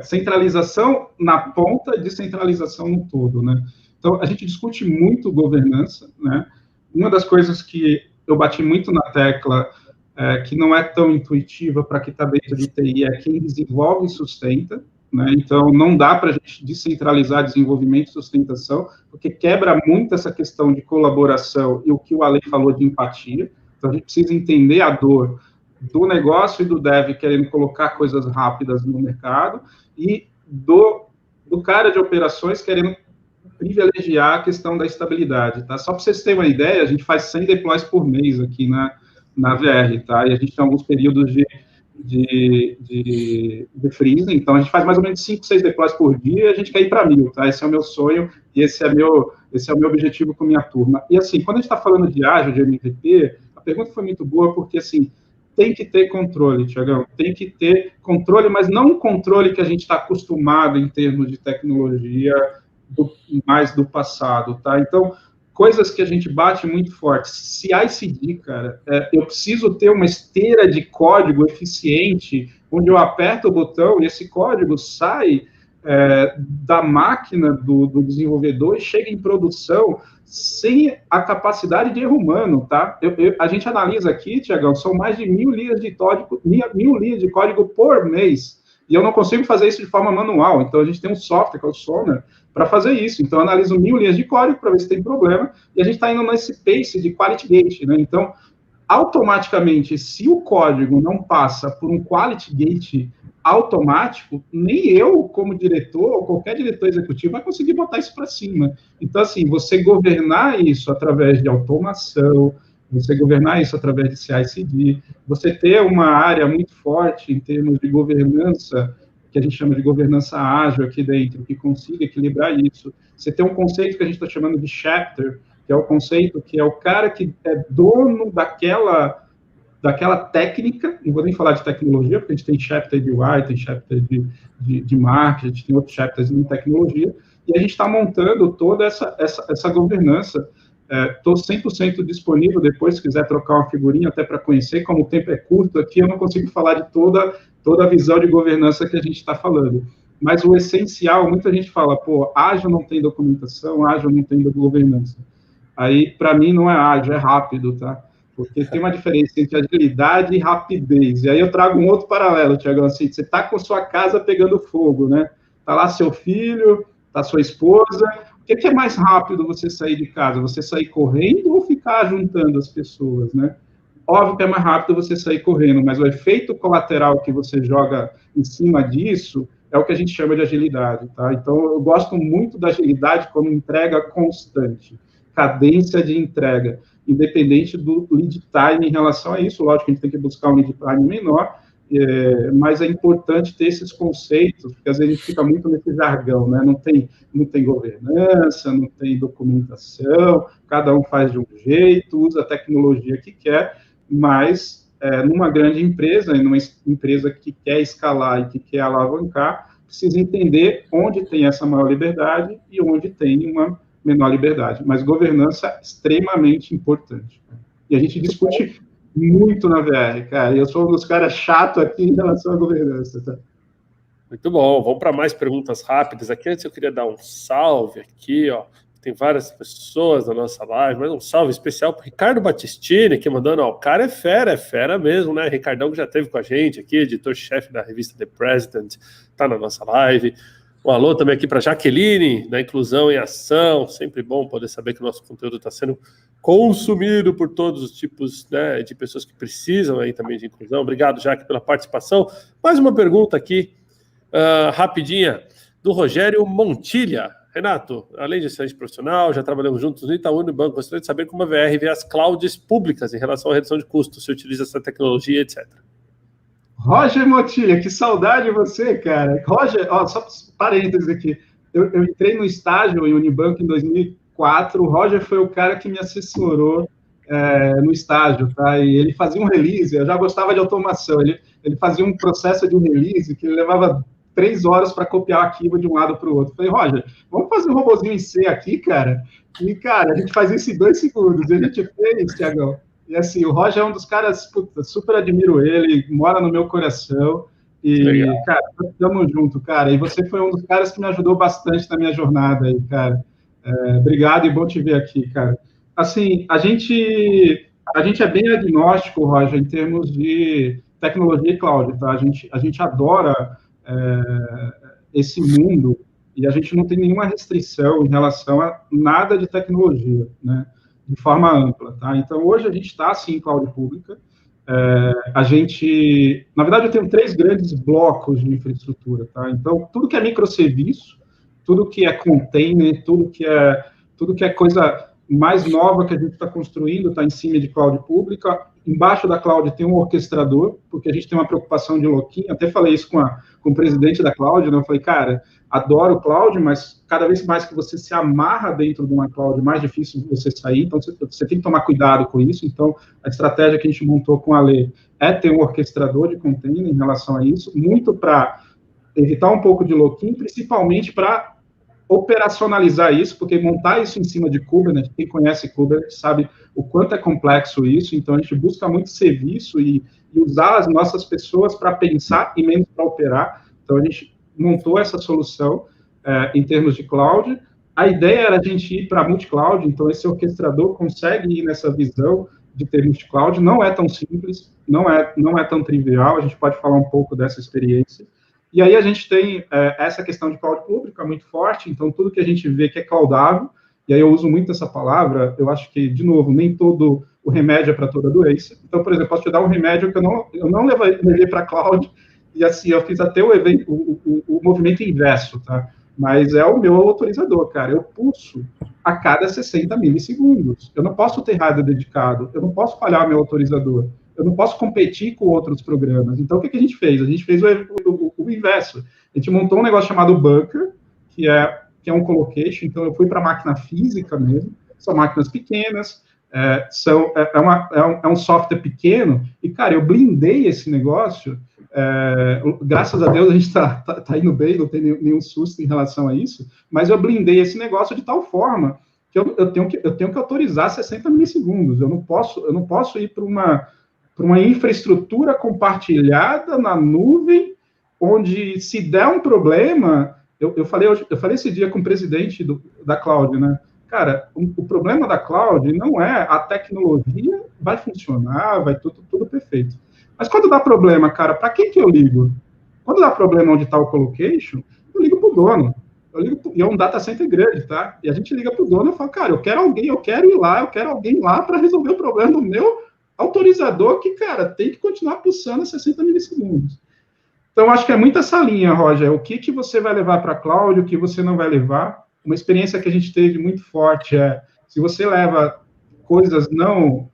centralização na ponta, descentralização no todo, né? Então, a gente discute muito governança, né? Uma das coisas que eu bati muito na tecla, que não é tão intuitiva para quem está dentro de TI, é quem desenvolve e sustenta, né? Então, não dá para a gente descentralizar desenvolvimento e sustentação, porque quebra muito essa questão de colaboração e o que o Ale falou de empatia. Então, a gente precisa entender a dor do negócio e do dev querendo colocar coisas rápidas no mercado e do cara de operações querendo privilegiar a questão da estabilidade, tá? Só para vocês terem uma ideia, a gente faz 100 deploys por mês aqui na VR, tá? E a gente tem alguns períodos de freezing, então a gente faz mais ou menos 5, 6 deploys por dia e a gente quer ir para 1000, tá? Esse é o meu sonho e esse é o meu objetivo com minha turma. E assim, quando a gente está falando de ágil, de MVP, a pergunta foi muito boa porque, assim, tem que ter controle, Tiagão, tem que ter controle, mas não um controle que a gente está acostumado em termos de tecnologia mais do passado, tá? Então, coisas que a gente bate muito forte. CI/CD, cara, eu preciso ter uma esteira de código eficiente, onde eu aperto o botão e esse código sai da máquina do desenvolvedor e chega em produção sem a capacidade de erro humano, tá? A gente analisa aqui, Tiagão, são mais de 1000 linhas de código, 1000 linhas de código por mês, e eu não consigo fazer isso de forma manual, então a gente tem um software, que é o Sonar, para fazer isso. Então, eu analiso 1000 linhas de código para ver se tem problema, e a gente está indo nesse pace de quality gate, né? Então, automaticamente, se o código não passa por um quality gate automático, nem eu, como diretor, ou qualquer diretor executivo, vai conseguir botar isso para cima. Então, assim, você governar isso através de automação, você governar isso através de CI/CD, você ter uma área muito forte em termos de governança, que a gente chama de governança ágil aqui dentro, que consiga equilibrar isso. Você tem um conceito que a gente está chamando de chapter, que é o conceito que é o cara que é dono daquela técnica, não vou nem falar de tecnologia, porque a gente tem chapter de UI, tem chapter de marketing, a gente tem outros chapters em tecnologia, e a gente está montando toda essa governança. Estou 100% disponível depois, se quiser trocar uma figurinha, até para conhecer, como o tempo é curto aqui, eu não consigo falar de toda a visão de governança que a gente está falando. Mas o essencial, muita gente fala, pô, ágil não tem documentação, ágil não tem governança. Aí, para mim, não é ágil, é rápido, tá? Porque tem uma diferença entre agilidade e rapidez. E aí eu trago um outro paralelo, Tiagão, assim, você está com sua casa pegando fogo, né? Está lá seu filho, está sua esposa. O que é mais rápido você sair de casa? Você sair correndo ou ficar juntando as pessoas, né? Óbvio que é mais rápido você sair correndo, mas o efeito colateral que você joga em cima disso é o que a gente chama de agilidade, tá? Então, eu gosto muito da agilidade como entrega constante, cadência de entrega, independente do lead time em relação a isso. Lógico que a gente tem que buscar um lead time menor, mas é importante ter esses conceitos, porque às vezes a gente fica muito nesse jargão, né? Não tem governança, não tem documentação, cada um faz de um jeito, usa a tecnologia que quer, mas numa grande empresa, e numa empresa que quer escalar e que quer alavancar, precisa entender onde tem essa maior liberdade e onde tem uma menor liberdade. Mas governança é extremamente importante. E a gente discute muito na VR, cara. Eu sou um dos caras chatos aqui em relação à governança, tá? Muito bom. Vamos para mais perguntas rápidas aqui. Antes eu queria dar um salve aqui, ó. Tem várias pessoas na nossa live, mas um salve especial para o Ricardo Battistini, que mandando, ó, o cara é fera mesmo, né? Ricardão que já esteve com a gente aqui, editor-chefe da revista The President, tá na nossa live. Um alô também aqui para Jaqueline, da Inclusão em Ação, sempre bom poder saber que o nosso conteúdo está sendo consumido por todos os tipos, né, de pessoas que precisam aí também de inclusão. Obrigado, Jaque, pela participação. Mais uma pergunta aqui, rapidinha, do Rogério Montilha. Renato, além de excelente profissional, já trabalhamos juntos no Itaú e no banco, gostaria de saber como a VR vê as clouds públicas em relação à redução de custos, se utiliza essa tecnologia, etc. Roger Montilha, que saudade você, cara. Roger, ó, só parênteses aqui, eu entrei no estágio em Unibanco em 2004, o Roger foi o cara que me assessorou no estágio, tá? E ele fazia um release, eu já gostava de automação, ele fazia um processo de um release que ele levava 3 horas para copiar arquivo de um lado para o outro. Falei, Roger, vamos fazer um robozinho em C aqui, cara? E, cara, a gente faz isso em 2 segundos. E a gente fez, Tiagão. E, assim, o Roger é um dos caras, puta, super admiro ele, mora no meu coração. E, legal, cara, tamo junto, cara. E você foi um dos caras que me ajudou bastante na minha jornada aí, cara. Obrigado e bom te ver aqui, cara. Assim, a gente é bem agnóstico, Roger, em termos de tecnologia e cloud, tá? A gente adora esse mundo, e a gente não tem nenhuma restrição em relação a nada de tecnologia, né, de forma ampla, tá? Então, hoje a gente está, sim, em cloud pública, na verdade, eu tenho 3 grandes blocos de infraestrutura, tá? Então, tudo que é microserviço, tudo que é container, tudo que é coisa mais nova que a gente está construindo está em cima de cloud pública. Embaixo da cloud tem um orquestrador, porque a gente tem uma preocupação de lock-in. Até falei isso com o presidente da cloud, né? Eu falei, cara, adoro o cloud, mas cada vez mais que você se amarra dentro de uma cloud, mais difícil você sair, então você tem que tomar cuidado com isso. Então, a estratégia que a gente montou com a Lê é ter um orquestrador de container em relação a isso, muito para evitar um pouco de lock-in, principalmente para operacionalizar isso, porque montar isso em cima de Kubernetes, quem conhece Kubernetes sabe o quanto é complexo isso, então a gente busca muito serviço e usar as nossas pessoas para pensar e menos para operar. Então a gente montou essa solução em termos de cloud. A ideia era a gente ir para multi-cloud, então esse orquestrador consegue ir nessa visão de ter multi-cloud. Não é tão simples, não é tão trivial, a gente pode falar um pouco dessa experiência. E aí a gente tem essa questão de cloud pública muito forte, então tudo que a gente vê que é cloudável, e aí eu uso muito essa palavra, eu acho que, de novo, nem todo o remédio é para toda doença. Então, por exemplo, posso te dar um remédio que eu não levei para cloud, e assim, eu fiz até o movimento inverso, tá? Mas é o meu autorizador, cara. Eu pulso a cada 60 milissegundos. Eu não posso ter rádio dedicado, eu não posso falhar meu autorizador. Eu não posso competir com outros programas. Então, o que a gente fez? A gente fez o inverso. A gente montou um negócio chamado Bunker, que é um colocation. Então, eu fui para a máquina física mesmo. São máquinas pequenas, é um software pequeno. E, cara, eu blindei esse negócio. Graças a Deus, a gente tá indo bem, não tem nenhum susto em relação a isso. Mas eu blindei esse negócio de tal forma que eu tenho que autorizar 60 milissegundos. Eu não posso ir para uma infraestrutura compartilhada na nuvem, onde se der um problema, eu falei esse dia com o presidente da cloud, né? Cara, o problema da cloud não é a tecnologia vai funcionar, vai tudo perfeito. Mas quando dá problema, cara, para quem que eu ligo? Quando dá problema onde está o colocation, eu ligo para o dono. E é um data center grande, tá? E a gente liga para o dono e fala, cara, eu quero alguém lá para resolver o problema do meu autorizador que, cara, tem que continuar pulsando a 60 milissegundos. Então, acho que é muito essa linha, Roger. O que você vai levar para a cloud, o que você não vai levar. Uma experiência que a gente teve muito forte se você leva coisas não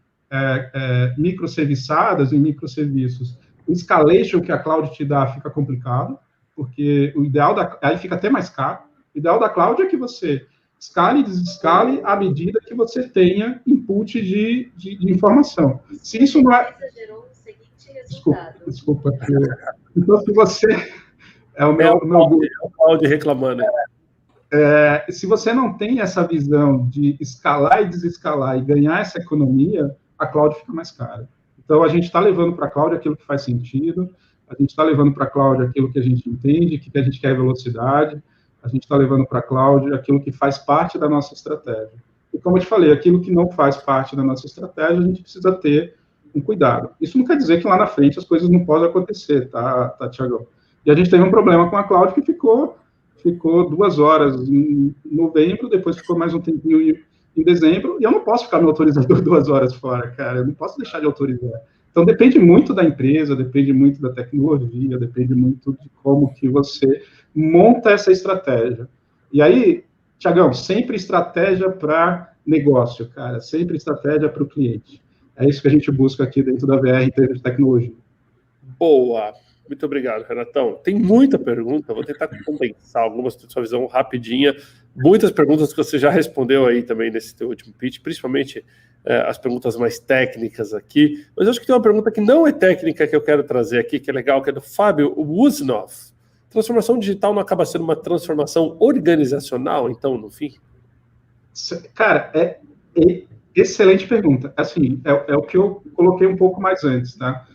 microserviçadas em microserviços, o escalation que a cloud te dá fica complicado, porque o ideal aí fica até mais caro. O ideal da cloud é que você escale e desescale à medida que você tenha input de informação. Se isso não é... Desculpa. Então, se você... É o Cláudio reclamando. Se você não tem essa visão de escalar e desescalar e ganhar essa economia, a cloud fica mais cara. Então, a gente está levando para a cloud aquilo que faz sentido, a gente está levando para a cloud aquilo que a gente entende, que a gente quer velocidade, a gente está levando para a cloud aquilo que faz parte da nossa estratégia. E como eu te falei, aquilo que não faz parte da nossa estratégia, a gente precisa ter um cuidado. Isso não quer dizer que lá na frente as coisas não podem acontecer, tá Thiago? E a gente teve um problema com a cloud que ficou 2 horas em novembro, depois ficou mais um tempinho em dezembro, e eu não posso ficar meu autorizador 2 horas fora, cara, eu não posso deixar de autorizar. Então, depende muito da empresa, depende muito da tecnologia, depende muito de como que você monta essa estratégia. E aí, Tiagão, sempre estratégia para negócio, cara, sempre estratégia para o cliente. É isso que a gente busca aqui dentro da VR em termos de tecnologia. Boa! Muito obrigado, Renatão. Tem muita pergunta, vou tentar compensar algumas da sua visão rapidinha. Muitas perguntas que você já respondeu aí também nesse teu último pitch, principalmente as perguntas mais técnicas aqui. Mas eu acho que tem uma pergunta que não é técnica que eu quero trazer aqui, que é legal, que é do Fábio Wusnoff. Transformação digital não acaba sendo uma transformação organizacional, então, no fim? Cara, excelente pergunta. Assim, é o que eu coloquei um pouco mais antes, tá?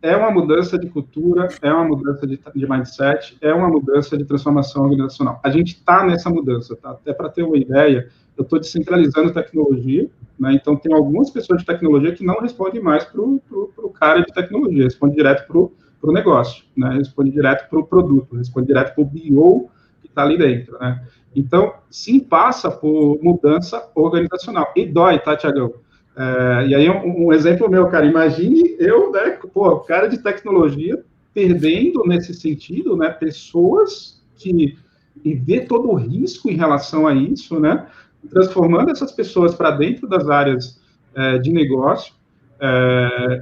É uma mudança de cultura, é uma mudança de mindset, é uma mudança de transformação organizacional. A gente está nessa mudança, tá? Até para ter uma ideia, eu estou descentralizando tecnologia, né? Então tem algumas pessoas de tecnologia que não respondem mais para o cara de tecnologia, respondem direto para o negócio, né? Responde direto para o produto, responde direto para o BO que está ali dentro, né? Então, sim, passa por mudança organizacional. E dói, tá, Thiagão? E aí, um exemplo meu, cara, imagine eu, né, cara de tecnologia, perdendo nesse sentido, né, pessoas que e ver todo o risco em relação a isso, né? Transformando essas pessoas para dentro das áreas de negócio.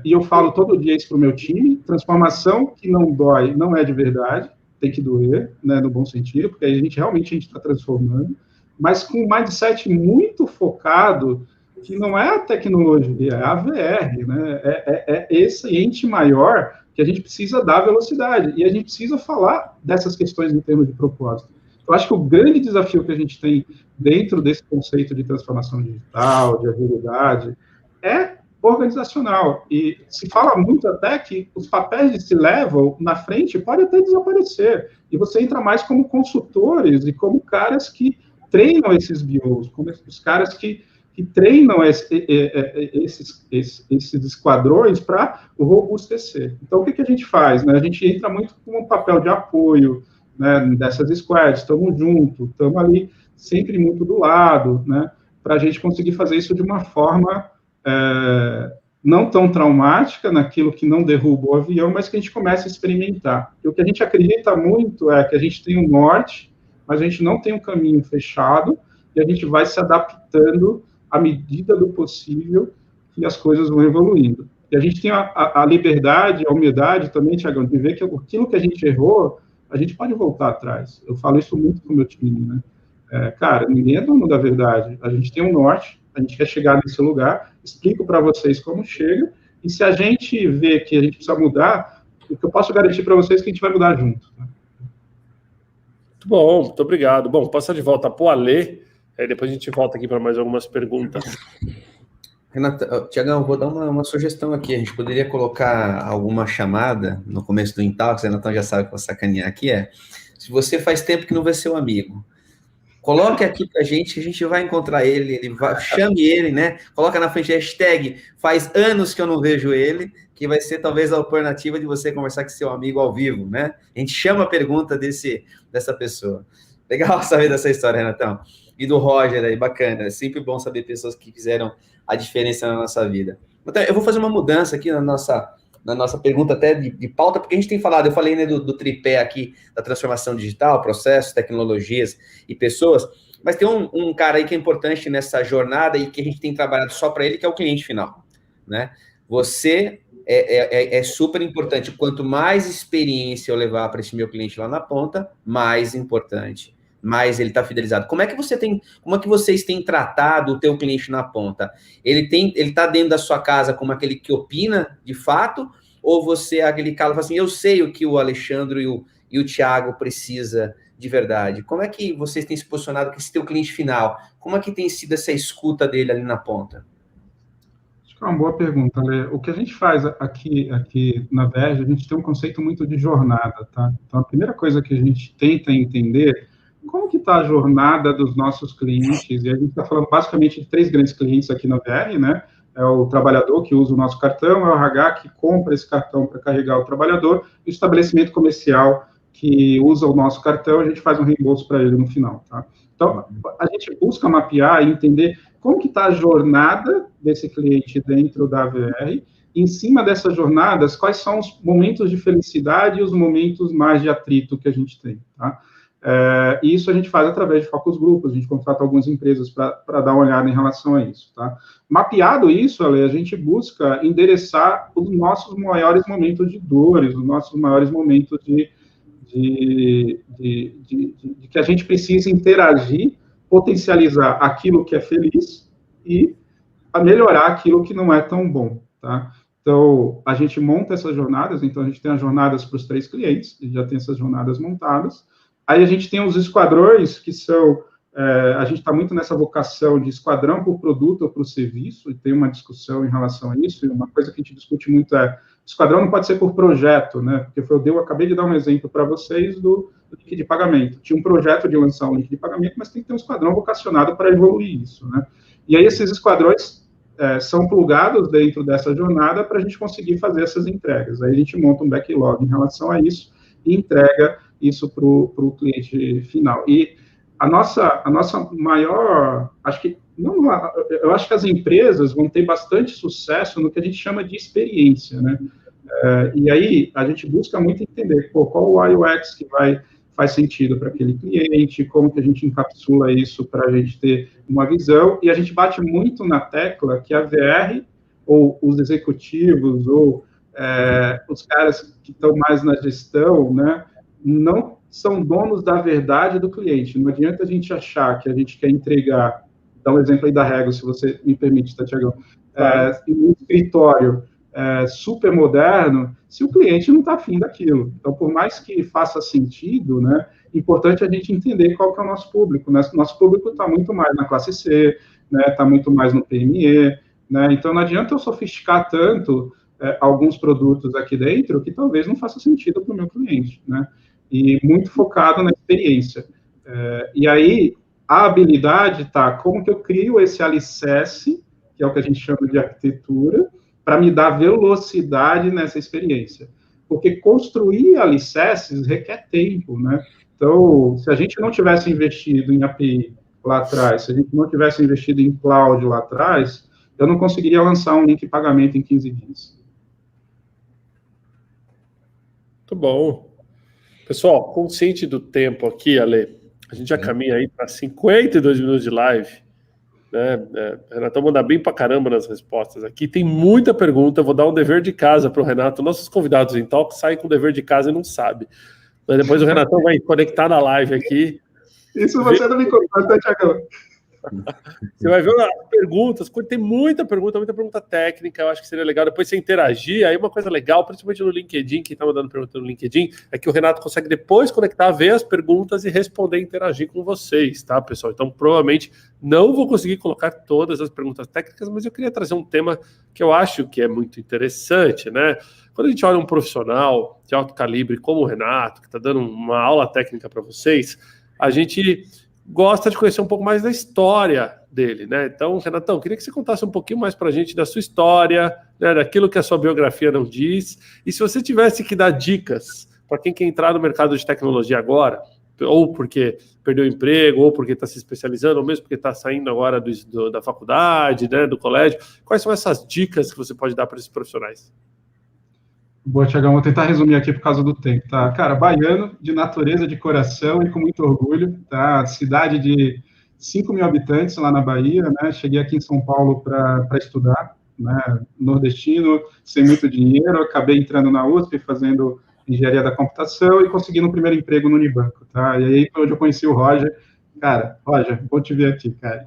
E eu falo todo dia isso para o meu time: transformação que não dói não é de verdade, tem que doer, né, no bom sentido, porque a gente realmente está transformando, mas com um mindset muito focado, que não é a tecnologia, é a VR, né? É esse ente maior que a gente precisa dar velocidade, e a gente precisa falar dessas questões em termos de propósito. Eu acho que o grande desafio que a gente tem dentro desse conceito de transformação digital, de agilidade, é organizacional. E se fala muito até que os papéis de C-level na frente podem até desaparecer, e você entra mais como consultores e como caras que treinam esses BOs, como os caras que treinam esses esquadrões para robustecer. Então, o que a gente faz? Né? A gente entra muito com um papel de apoio, né, dessas squads, estamos juntos, estamos ali sempre muito do lado, né, para a gente conseguir fazer isso de uma forma não tão traumática, naquilo que não derruba o avião, mas que a gente comece a experimentar. E o que a gente acredita muito é que a gente tem um norte, mas a gente não tem um caminho fechado, e a gente vai se adaptando à medida do possível que as coisas vão evoluindo. E a gente tem a liberdade, a humildade também, Tiagão, de ver que aquilo que a gente errou, a gente pode voltar atrás. Eu falo isso muito com o meu time, né? Cara, ninguém é dono da verdade. A gente tem um norte, a gente quer chegar nesse lugar, explico para vocês como chega, e se a gente vê que a gente precisa mudar, o que eu posso garantir para vocês é que a gente vai mudar junto. Né? Muito bom, muito obrigado. Bom, passar de volta para o Alê, aí depois a gente volta aqui para mais algumas perguntas. Renato, Tiagão, vou dar uma sugestão aqui. A gente poderia colocar alguma chamada no começo do Intalks, o Renatão já sabe que vou sacanear aqui, se você faz tempo que não vê seu amigo, coloque aqui pra gente, que a gente vai encontrar ele, chame ele, né? Coloca na frente hashtag faz anos que eu não vejo ele, que vai ser talvez a alternativa de você conversar com seu amigo ao vivo, né? A gente chama a pergunta dessa pessoa. Legal saber dessa história, Renatão. E do Roger aí, bacana. É sempre bom saber pessoas que fizeram a diferença na nossa vida. Então, eu vou fazer uma mudança aqui na nossa pergunta até de pauta, porque a gente tem falado, eu falei, né, do tripé aqui, da transformação digital, processos, tecnologias e pessoas, mas tem um cara aí que é importante nessa jornada e que a gente tem trabalhado só para ele, que é o cliente final, né? Você é super importante. Quanto mais experiência eu levar para esse meu cliente lá na ponta, mais importante, mais ele está fidelizado. Como é que vocês têm tratado o teu cliente na ponta? Ele está dentro da sua casa como aquele que opina de fato, ou você é aquele cara que fala assim, eu sei o que o Alexandre e o Thiago precisa de verdade? Como é que vocês têm se posicionado com esse teu cliente final? Como é que tem sido essa escuta dele ali na ponta? Acho que é uma boa pergunta, Lê. O que a gente faz aqui na Verge, a gente tem um conceito muito de jornada, tá? Então, a primeira coisa que a gente tenta entender como que está a jornada dos nossos clientes, e a gente está falando basicamente de 3 grandes clientes aqui na VR, né? É o trabalhador que usa o nosso cartão, é o RH que compra esse cartão para carregar o trabalhador, e o estabelecimento comercial que usa o nosso cartão, a gente faz um reembolso para ele no final, tá? Então, a gente busca mapear e entender como que está a jornada desse cliente dentro da VR, e em cima dessas jornadas, quais são os momentos de felicidade e os momentos mais de atrito que a gente tem, tá? E isso a gente faz através de focus grupos, a gente contrata algumas empresas para dar uma olhada em relação a isso, tá? Mapeado isso, Ale, a gente busca endereçar os nossos maiores momentos de dores, os nossos maiores momentos de que a gente precisa interagir, potencializar aquilo que é feliz e melhorar aquilo que não é tão bom, tá? Então, a gente monta essas jornadas, então a gente tem as jornadas para os 3 clientes, a gente já tem essas jornadas montadas. Aí a gente tem os esquadrões, que são, a gente está muito nessa vocação de esquadrão por produto ou por serviço, e tem uma discussão em relação a isso, e uma coisa que a gente discute muito esquadrão não pode ser por projeto, né? Porque eu acabei de dar um exemplo para vocês do link de pagamento. Tinha um projeto de lançar um link de pagamento, mas tem que ter um esquadrão vocacionado para evoluir isso, né? E aí esses esquadrões são plugados dentro dessa jornada para a gente conseguir fazer essas entregas. Aí a gente monta um backlog em relação a isso e entrega isso para o cliente final. E a nossa maior, eu acho que as empresas vão ter bastante sucesso no que a gente chama de experiência, né? E aí a gente busca muito entender qual o UX que vai faz sentido para aquele cliente, como que a gente encapsula isso para a gente ter uma visão, e a gente bate muito na tecla que a VR, ou os executivos, ou os caras que estão mais na gestão, né, não são donos da verdade do cliente. Não adianta a gente achar que a gente quer entregar, dá um exemplo aí da Rego, se você me permite, tá, Tiagão? Um escritório super moderno, se o cliente não está afim daquilo. Então, por mais que faça sentido, né, é importante a gente entender qual que é o nosso público. Né? Nosso público está muito mais na classe C, né, está muito mais no PME, né? Então não adianta eu sofisticar tanto alguns produtos aqui dentro que talvez não faça sentido para o meu cliente, né? E muito focado na experiência. E aí, a habilidade está como que eu crio esse alicerce, que é o que a gente chama de arquitetura, para me dar velocidade nessa experiência. Porque construir alicerces requer tempo, né? Então, se a gente não tivesse investido em API lá atrás, se a gente não tivesse investido em cloud lá atrás, eu não conseguiria lançar um link de pagamento em 15 dias. Muito bom. Pessoal, consciente do tempo aqui, Ale, a gente já caminha aí para 52 minutos de live. Né? Renato manda bem pra caramba nas respostas aqui. Tem muita pergunta, eu vou dar um dever de casa para o Renato. Nossos convidados em talk saem com dever de casa e não sabe. Mas depois o Renato vai conectar na live aqui. Isso você não me contou, tá, Tiagão? Você vai ver as perguntas, tem muita pergunta técnica, eu acho que seria legal depois você interagir. Aí uma coisa legal, principalmente no LinkedIn, quem está mandando pergunta no LinkedIn, é que o Renato consegue depois conectar, ver as perguntas e responder, interagir com vocês, tá, pessoal? Então, provavelmente, não vou conseguir colocar todas as perguntas técnicas, mas eu queria trazer um tema que eu acho que é muito interessante, né? Quando a gente olha um profissional de alto calibre como o Renato, que está dando uma aula técnica para vocês, a gente gosta de conhecer um pouco mais da história dele, né? Então, Renatão, queria que você contasse um pouquinho mais para a gente da sua história, né, daquilo que a sua biografia não diz, e se você tivesse que dar dicas para quem quer entrar no mercado de tecnologia agora, ou porque perdeu o emprego, ou porque está se especializando, ou mesmo porque está saindo agora da faculdade, né, do colégio, quais são essas dicas que você pode dar para esses profissionais? Boa, Tiagão, vou tentar resumir aqui por causa do tempo, tá? Cara, baiano, de natureza, de coração e com muito orgulho, tá? Cidade de 5 mil habitantes lá na Bahia, né? Cheguei aqui em São Paulo para estudar, né? Nordestino, sem muito dinheiro, acabei entrando na USP, fazendo engenharia da computação e conseguindo o primeiro emprego no Unibanco, tá? E aí foi onde eu conheci o Roger. Cara, Roger, bom te ver aqui, cara.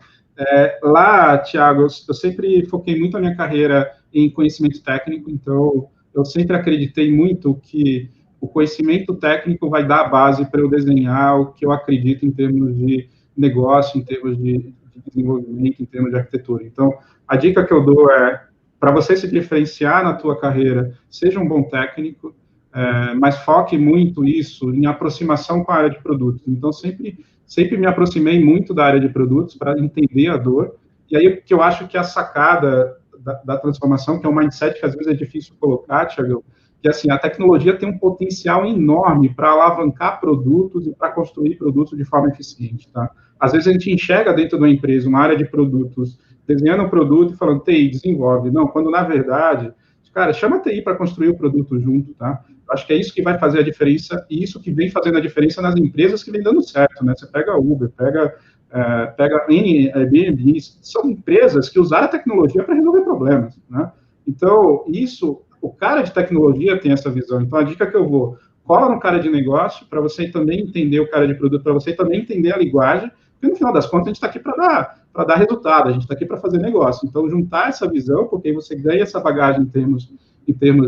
Lá, Thiago, eu sempre foquei muito a minha carreira em conhecimento técnico, então eu sempre acreditei muito que o conhecimento técnico vai dar a base para eu desenhar o que eu acredito em termos de negócio, em termos de desenvolvimento, em termos de arquitetura. Então, a dica que eu dou é, para você se diferenciar na tua carreira, seja um bom técnico, mas foque muito isso em aproximação com a área de produtos. Então, sempre me aproximei muito da área de produtos para entender a dor. E aí, que eu acho que a sacada da transformação, que é um mindset que às vezes é difícil colocar, Thiago, que assim, a tecnologia tem um potencial enorme para alavancar produtos e para construir produtos de forma eficiente, tá? Às vezes a gente enxerga dentro de uma empresa, uma área de produtos, desenhando um produto e falando, TI, desenvolve. Não, quando na verdade, cara, chama a TI para construir o produto junto, tá? Acho que é isso que vai fazer a diferença e isso que vem fazendo a diferença nas empresas que vem dando certo, né? Você pega a Uber, pega Airbnb, são empresas que usaram a tecnologia para resolver problemas, né? Então, o cara de tecnologia tem essa visão. Então, a dica que eu vou, cola no cara de negócio, para você também entender o cara de produto, para você também entender a linguagem, porque no final das contas a gente está aqui para dar resultado, a gente está aqui para fazer negócio. Então, juntar essa visão, porque aí você ganha essa bagagem em termos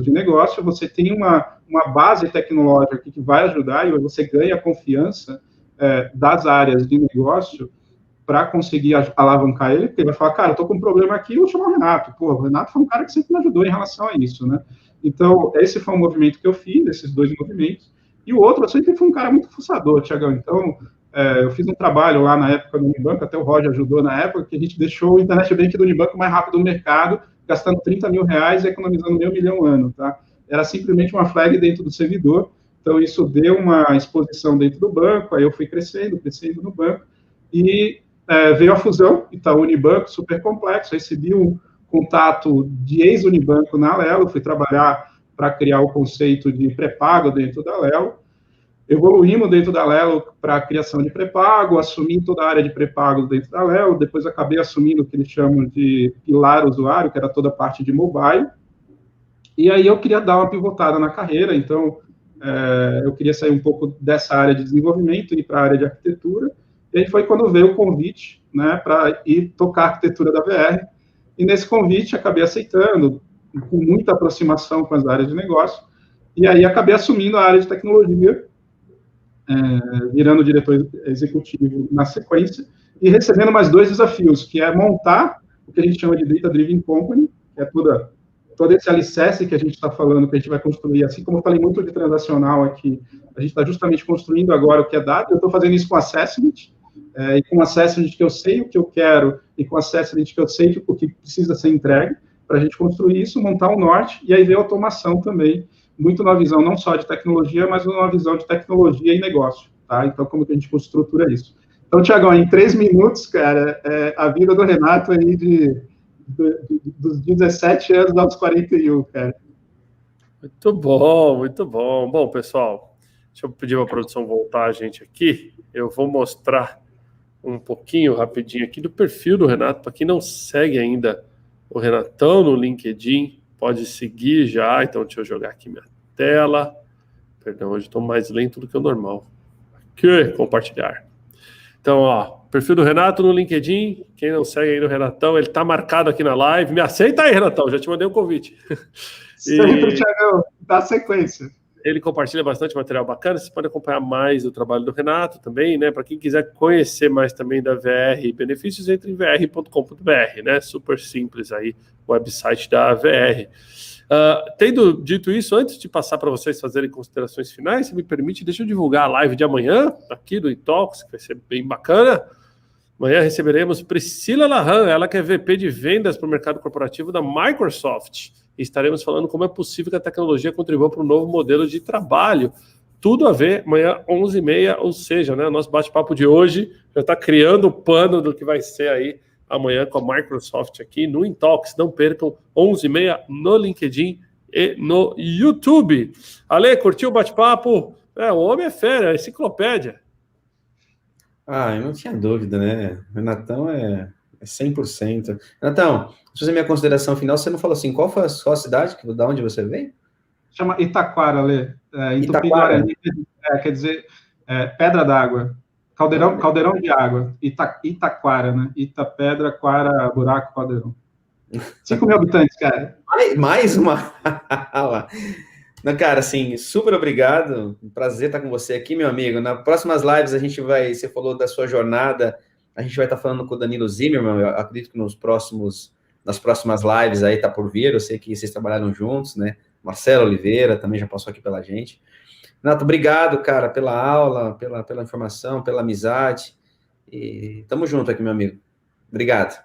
de negócio, você tem uma base tecnológica que vai ajudar e você ganha a confiança das áreas de negócio para conseguir alavancar ele, porque ele vai falar, cara, eu estou com um problema aqui, eu vou chamar o Renato. Pô, o Renato foi um cara que sempre me ajudou em relação a isso, né? Então, esse foi um movimento que eu fiz, esses dois movimentos. E o outro, eu sempre fui um cara muito fuçador, Thiagão. Então, eu fiz um trabalho lá na época do Unibanco, até o Roger ajudou na época, que a gente deixou o Internet Bank do Unibanco mais rápido no mercado, gastando 30 mil reais e economizando R$1 milhão ano, tá? Era simplesmente uma flag dentro do servidor. Então, isso deu uma exposição dentro do banco, aí eu fui crescendo no banco, e veio a fusão, Itaú Unibanco, super complexo, recebi um contato de ex-Unibanco na Alelo, fui trabalhar para criar o conceito de pré-pago dentro da Alelo, evoluímos dentro da Lelo para a criação de pré-pago, assumi toda a área de pré-pago dentro da Lelo, depois acabei assumindo o que eles chamam de pilar usuário, que era toda a parte de mobile, e aí eu queria dar uma pivotada na carreira, então eu queria sair um pouco dessa área de desenvolvimento e ir para a área de arquitetura, e aí foi quando veio o convite, né, para ir tocar a arquitetura da VR, e nesse convite acabei aceitando, com muita aproximação com as áreas de negócio, e aí acabei assumindo a área de tecnologia, virando diretor executivo na sequência, e recebendo mais 2 desafios, que é montar o que a gente chama de Data Driven Company, que é todo esse alicerce que a gente está falando, que a gente vai construir, assim como eu falei muito de transacional aqui, a gente está justamente construindo agora o que é dado, eu estou fazendo isso com assessment, e com assessment que eu sei o que eu quero, e com assessment que eu sei o que precisa ser entregue, para a gente construir isso, montar o norte, e aí ver a automação também, muito na visão não só de tecnologia, mas numa visão de tecnologia e negócio, tá? Então, como que a gente estrutura isso? Então, Tiagão, em 3 minutos, cara, a vida do Renato aí dos 17 anos aos 41, cara. Muito bom, muito bom. Bom, pessoal, deixa eu pedir para a produção voltar a gente aqui. Eu vou mostrar um pouquinho rapidinho aqui do perfil do Renato. Para quem não segue ainda o Renatão no LinkedIn, pode seguir já. Então, deixa eu jogar aqui minha tela. Perdão, hoje estou mais lento do que o normal. Aqui, compartilhar. Então, ó, perfil do Renato no LinkedIn. Quem não segue aí no Renatão, ele está marcado aqui na live. Me aceita aí, Renatão, já te mandei um convite. Sempre, Thiagão, dá sequência. Ele compartilha bastante material bacana. Você pode acompanhar mais o trabalho do Renato também, né? Para quem quiser conhecer mais também da VR e benefícios, entre em vr.com.br, né? Super simples aí, o website da VR. Tendo dito isso, antes de passar para vocês fazerem considerações finais, se me permite, deixa eu divulgar a live de amanhã, aqui do Intox, que vai ser bem bacana. Amanhã receberemos Priscila Lahan, ela que é VP de vendas para o mercado corporativo da Microsoft. E estaremos falando como é possível que a tecnologia contribua para um novo modelo de trabalho. Tudo a ver, amanhã 11h30, ou seja, né, o nosso bate-papo de hoje já está criando o pano do que vai ser aí amanhã com a Microsoft aqui no Intox. Não percam, 11h30 no LinkedIn e no YouTube. Ale, curtiu o bate-papo? O homem é fera, é enciclopédia. Eu não tinha dúvida, né? Renatão é 100%. Renatão, se fazer minha consideração final, você não falou assim, qual foi a sua cidade, da onde você veio? Chama Itaquara, Ale. Itaquara? Quer dizer, pedra d'água. Caldeirão de água. Itaquara, né? Itapedra, Quara, Buraco, Caldeirão. 5 mil habitantes, cara. Mais uma? Não, cara, assim, super obrigado. Um prazer estar com você aqui, meu amigo. Nas próximas lives você falou da sua jornada, a gente vai estar falando com o Danilo Zimmermann, eu acredito que nas próximas lives aí tá por vir, eu sei que vocês trabalharam juntos, né? Marcelo Oliveira também já passou aqui pela gente. Renato, obrigado, cara, pela aula, pela informação, pela amizade. E tamo junto aqui, meu amigo. Obrigado.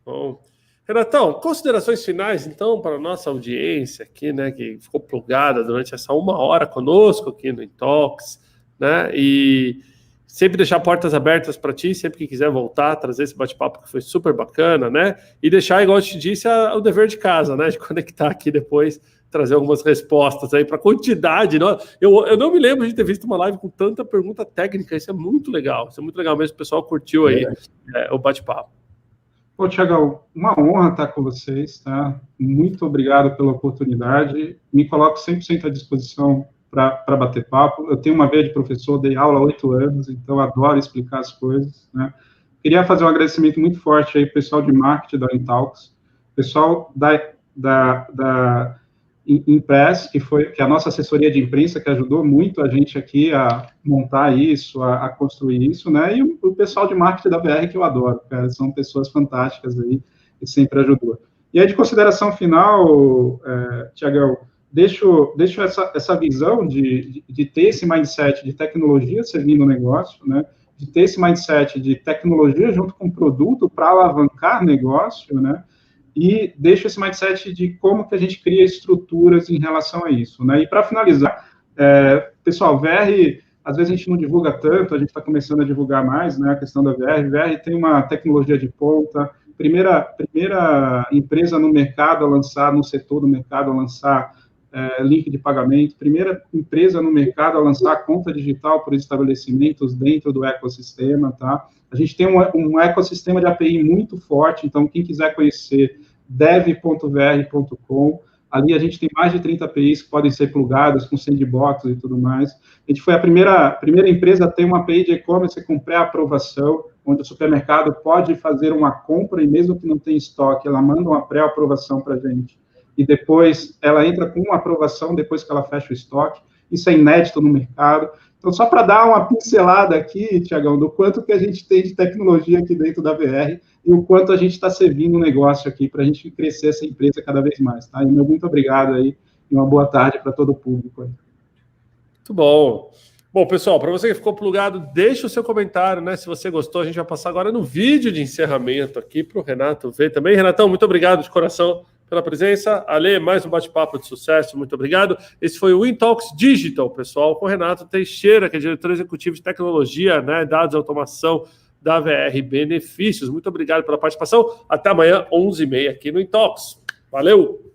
Bom. Renatão, considerações finais, então, para a nossa audiência aqui, né, que ficou plugada durante essa 1 hora conosco aqui no Intox, né, e sempre deixar portas abertas para ti, sempre que quiser voltar, trazer esse bate-papo que foi super bacana, né, e deixar, igual eu te disse, o dever de casa, né, de conectar aqui depois, trazer algumas respostas aí para a quantidade. Eu não me lembro de ter visto uma live com tanta pergunta técnica, isso é muito legal mesmo, o pessoal curtiu aí o bate-papo. Pô, Thiagão, uma honra estar com vocês, tá? Muito obrigado pela oportunidade. Me coloco 100% à disposição para bater papo. Eu tenho uma veia de professor, dei aula há 8 anos, então adoro explicar as coisas, né? Queria fazer um agradecimento muito forte aí ao pessoal de marketing da Intalks, pessoal da Impress, que é a nossa assessoria de imprensa, que ajudou muito a gente aqui a montar isso, a construir isso, né, e o pessoal de marketing da VR, que eu adoro, cara, são pessoas fantásticas aí, e sempre ajudou. E aí, de consideração final, Tiagão, deixo essa visão de ter esse mindset de tecnologia servindo o negócio, né, de ter esse mindset de tecnologia junto com produto para alavancar negócio, né, e deixo esse mindset de como que a gente cria estruturas em relação a isso, né? E para finalizar, pessoal, VR, às vezes a gente não divulga tanto, a gente está começando a divulgar mais, né, a questão da VR. VR tem uma tecnologia de ponta, primeira empresa no mercado a lançar, no setor do mercado a lançar link de pagamento, primeira empresa no mercado a lançar conta digital para os estabelecimentos dentro do ecossistema, tá? A gente tem um ecossistema de API muito forte, então quem quiser conhecer, dev.vr.com, ali a gente tem mais de 30 APIs que podem ser plugadas com sandbox e tudo mais. A gente foi a primeira empresa a ter uma API de e-commerce com pré-aprovação, onde o supermercado pode fazer uma compra e mesmo que não tenha estoque, ela manda uma pré-aprovação para a gente. E depois ela entra com uma aprovação depois que ela fecha o estoque. Isso é inédito no mercado. Então, só para dar uma pincelada aqui, Tiagão, do quanto que a gente tem de tecnologia aqui dentro da VR e o quanto a gente está servindo o negócio aqui para a gente crescer essa empresa cada vez mais, tá? E meu muito obrigado aí e uma boa tarde para todo o público aí. Muito bom. Bom, pessoal, para você que ficou plugado, deixa o seu comentário, né? Se você gostou, a gente vai passar agora no vídeo de encerramento aqui para o Renato ver também. Renatão, muito obrigado de coração pela presença. Ale, mais um bate-papo de sucesso, muito obrigado. Esse foi o Intalks Digital, pessoal, com o Renato Teixeira, que é diretor executivo de tecnologia, né, dados e automação da VR Benefícios. Muito obrigado pela participação. Até amanhã, 11h30 aqui no Intalks. Valeu!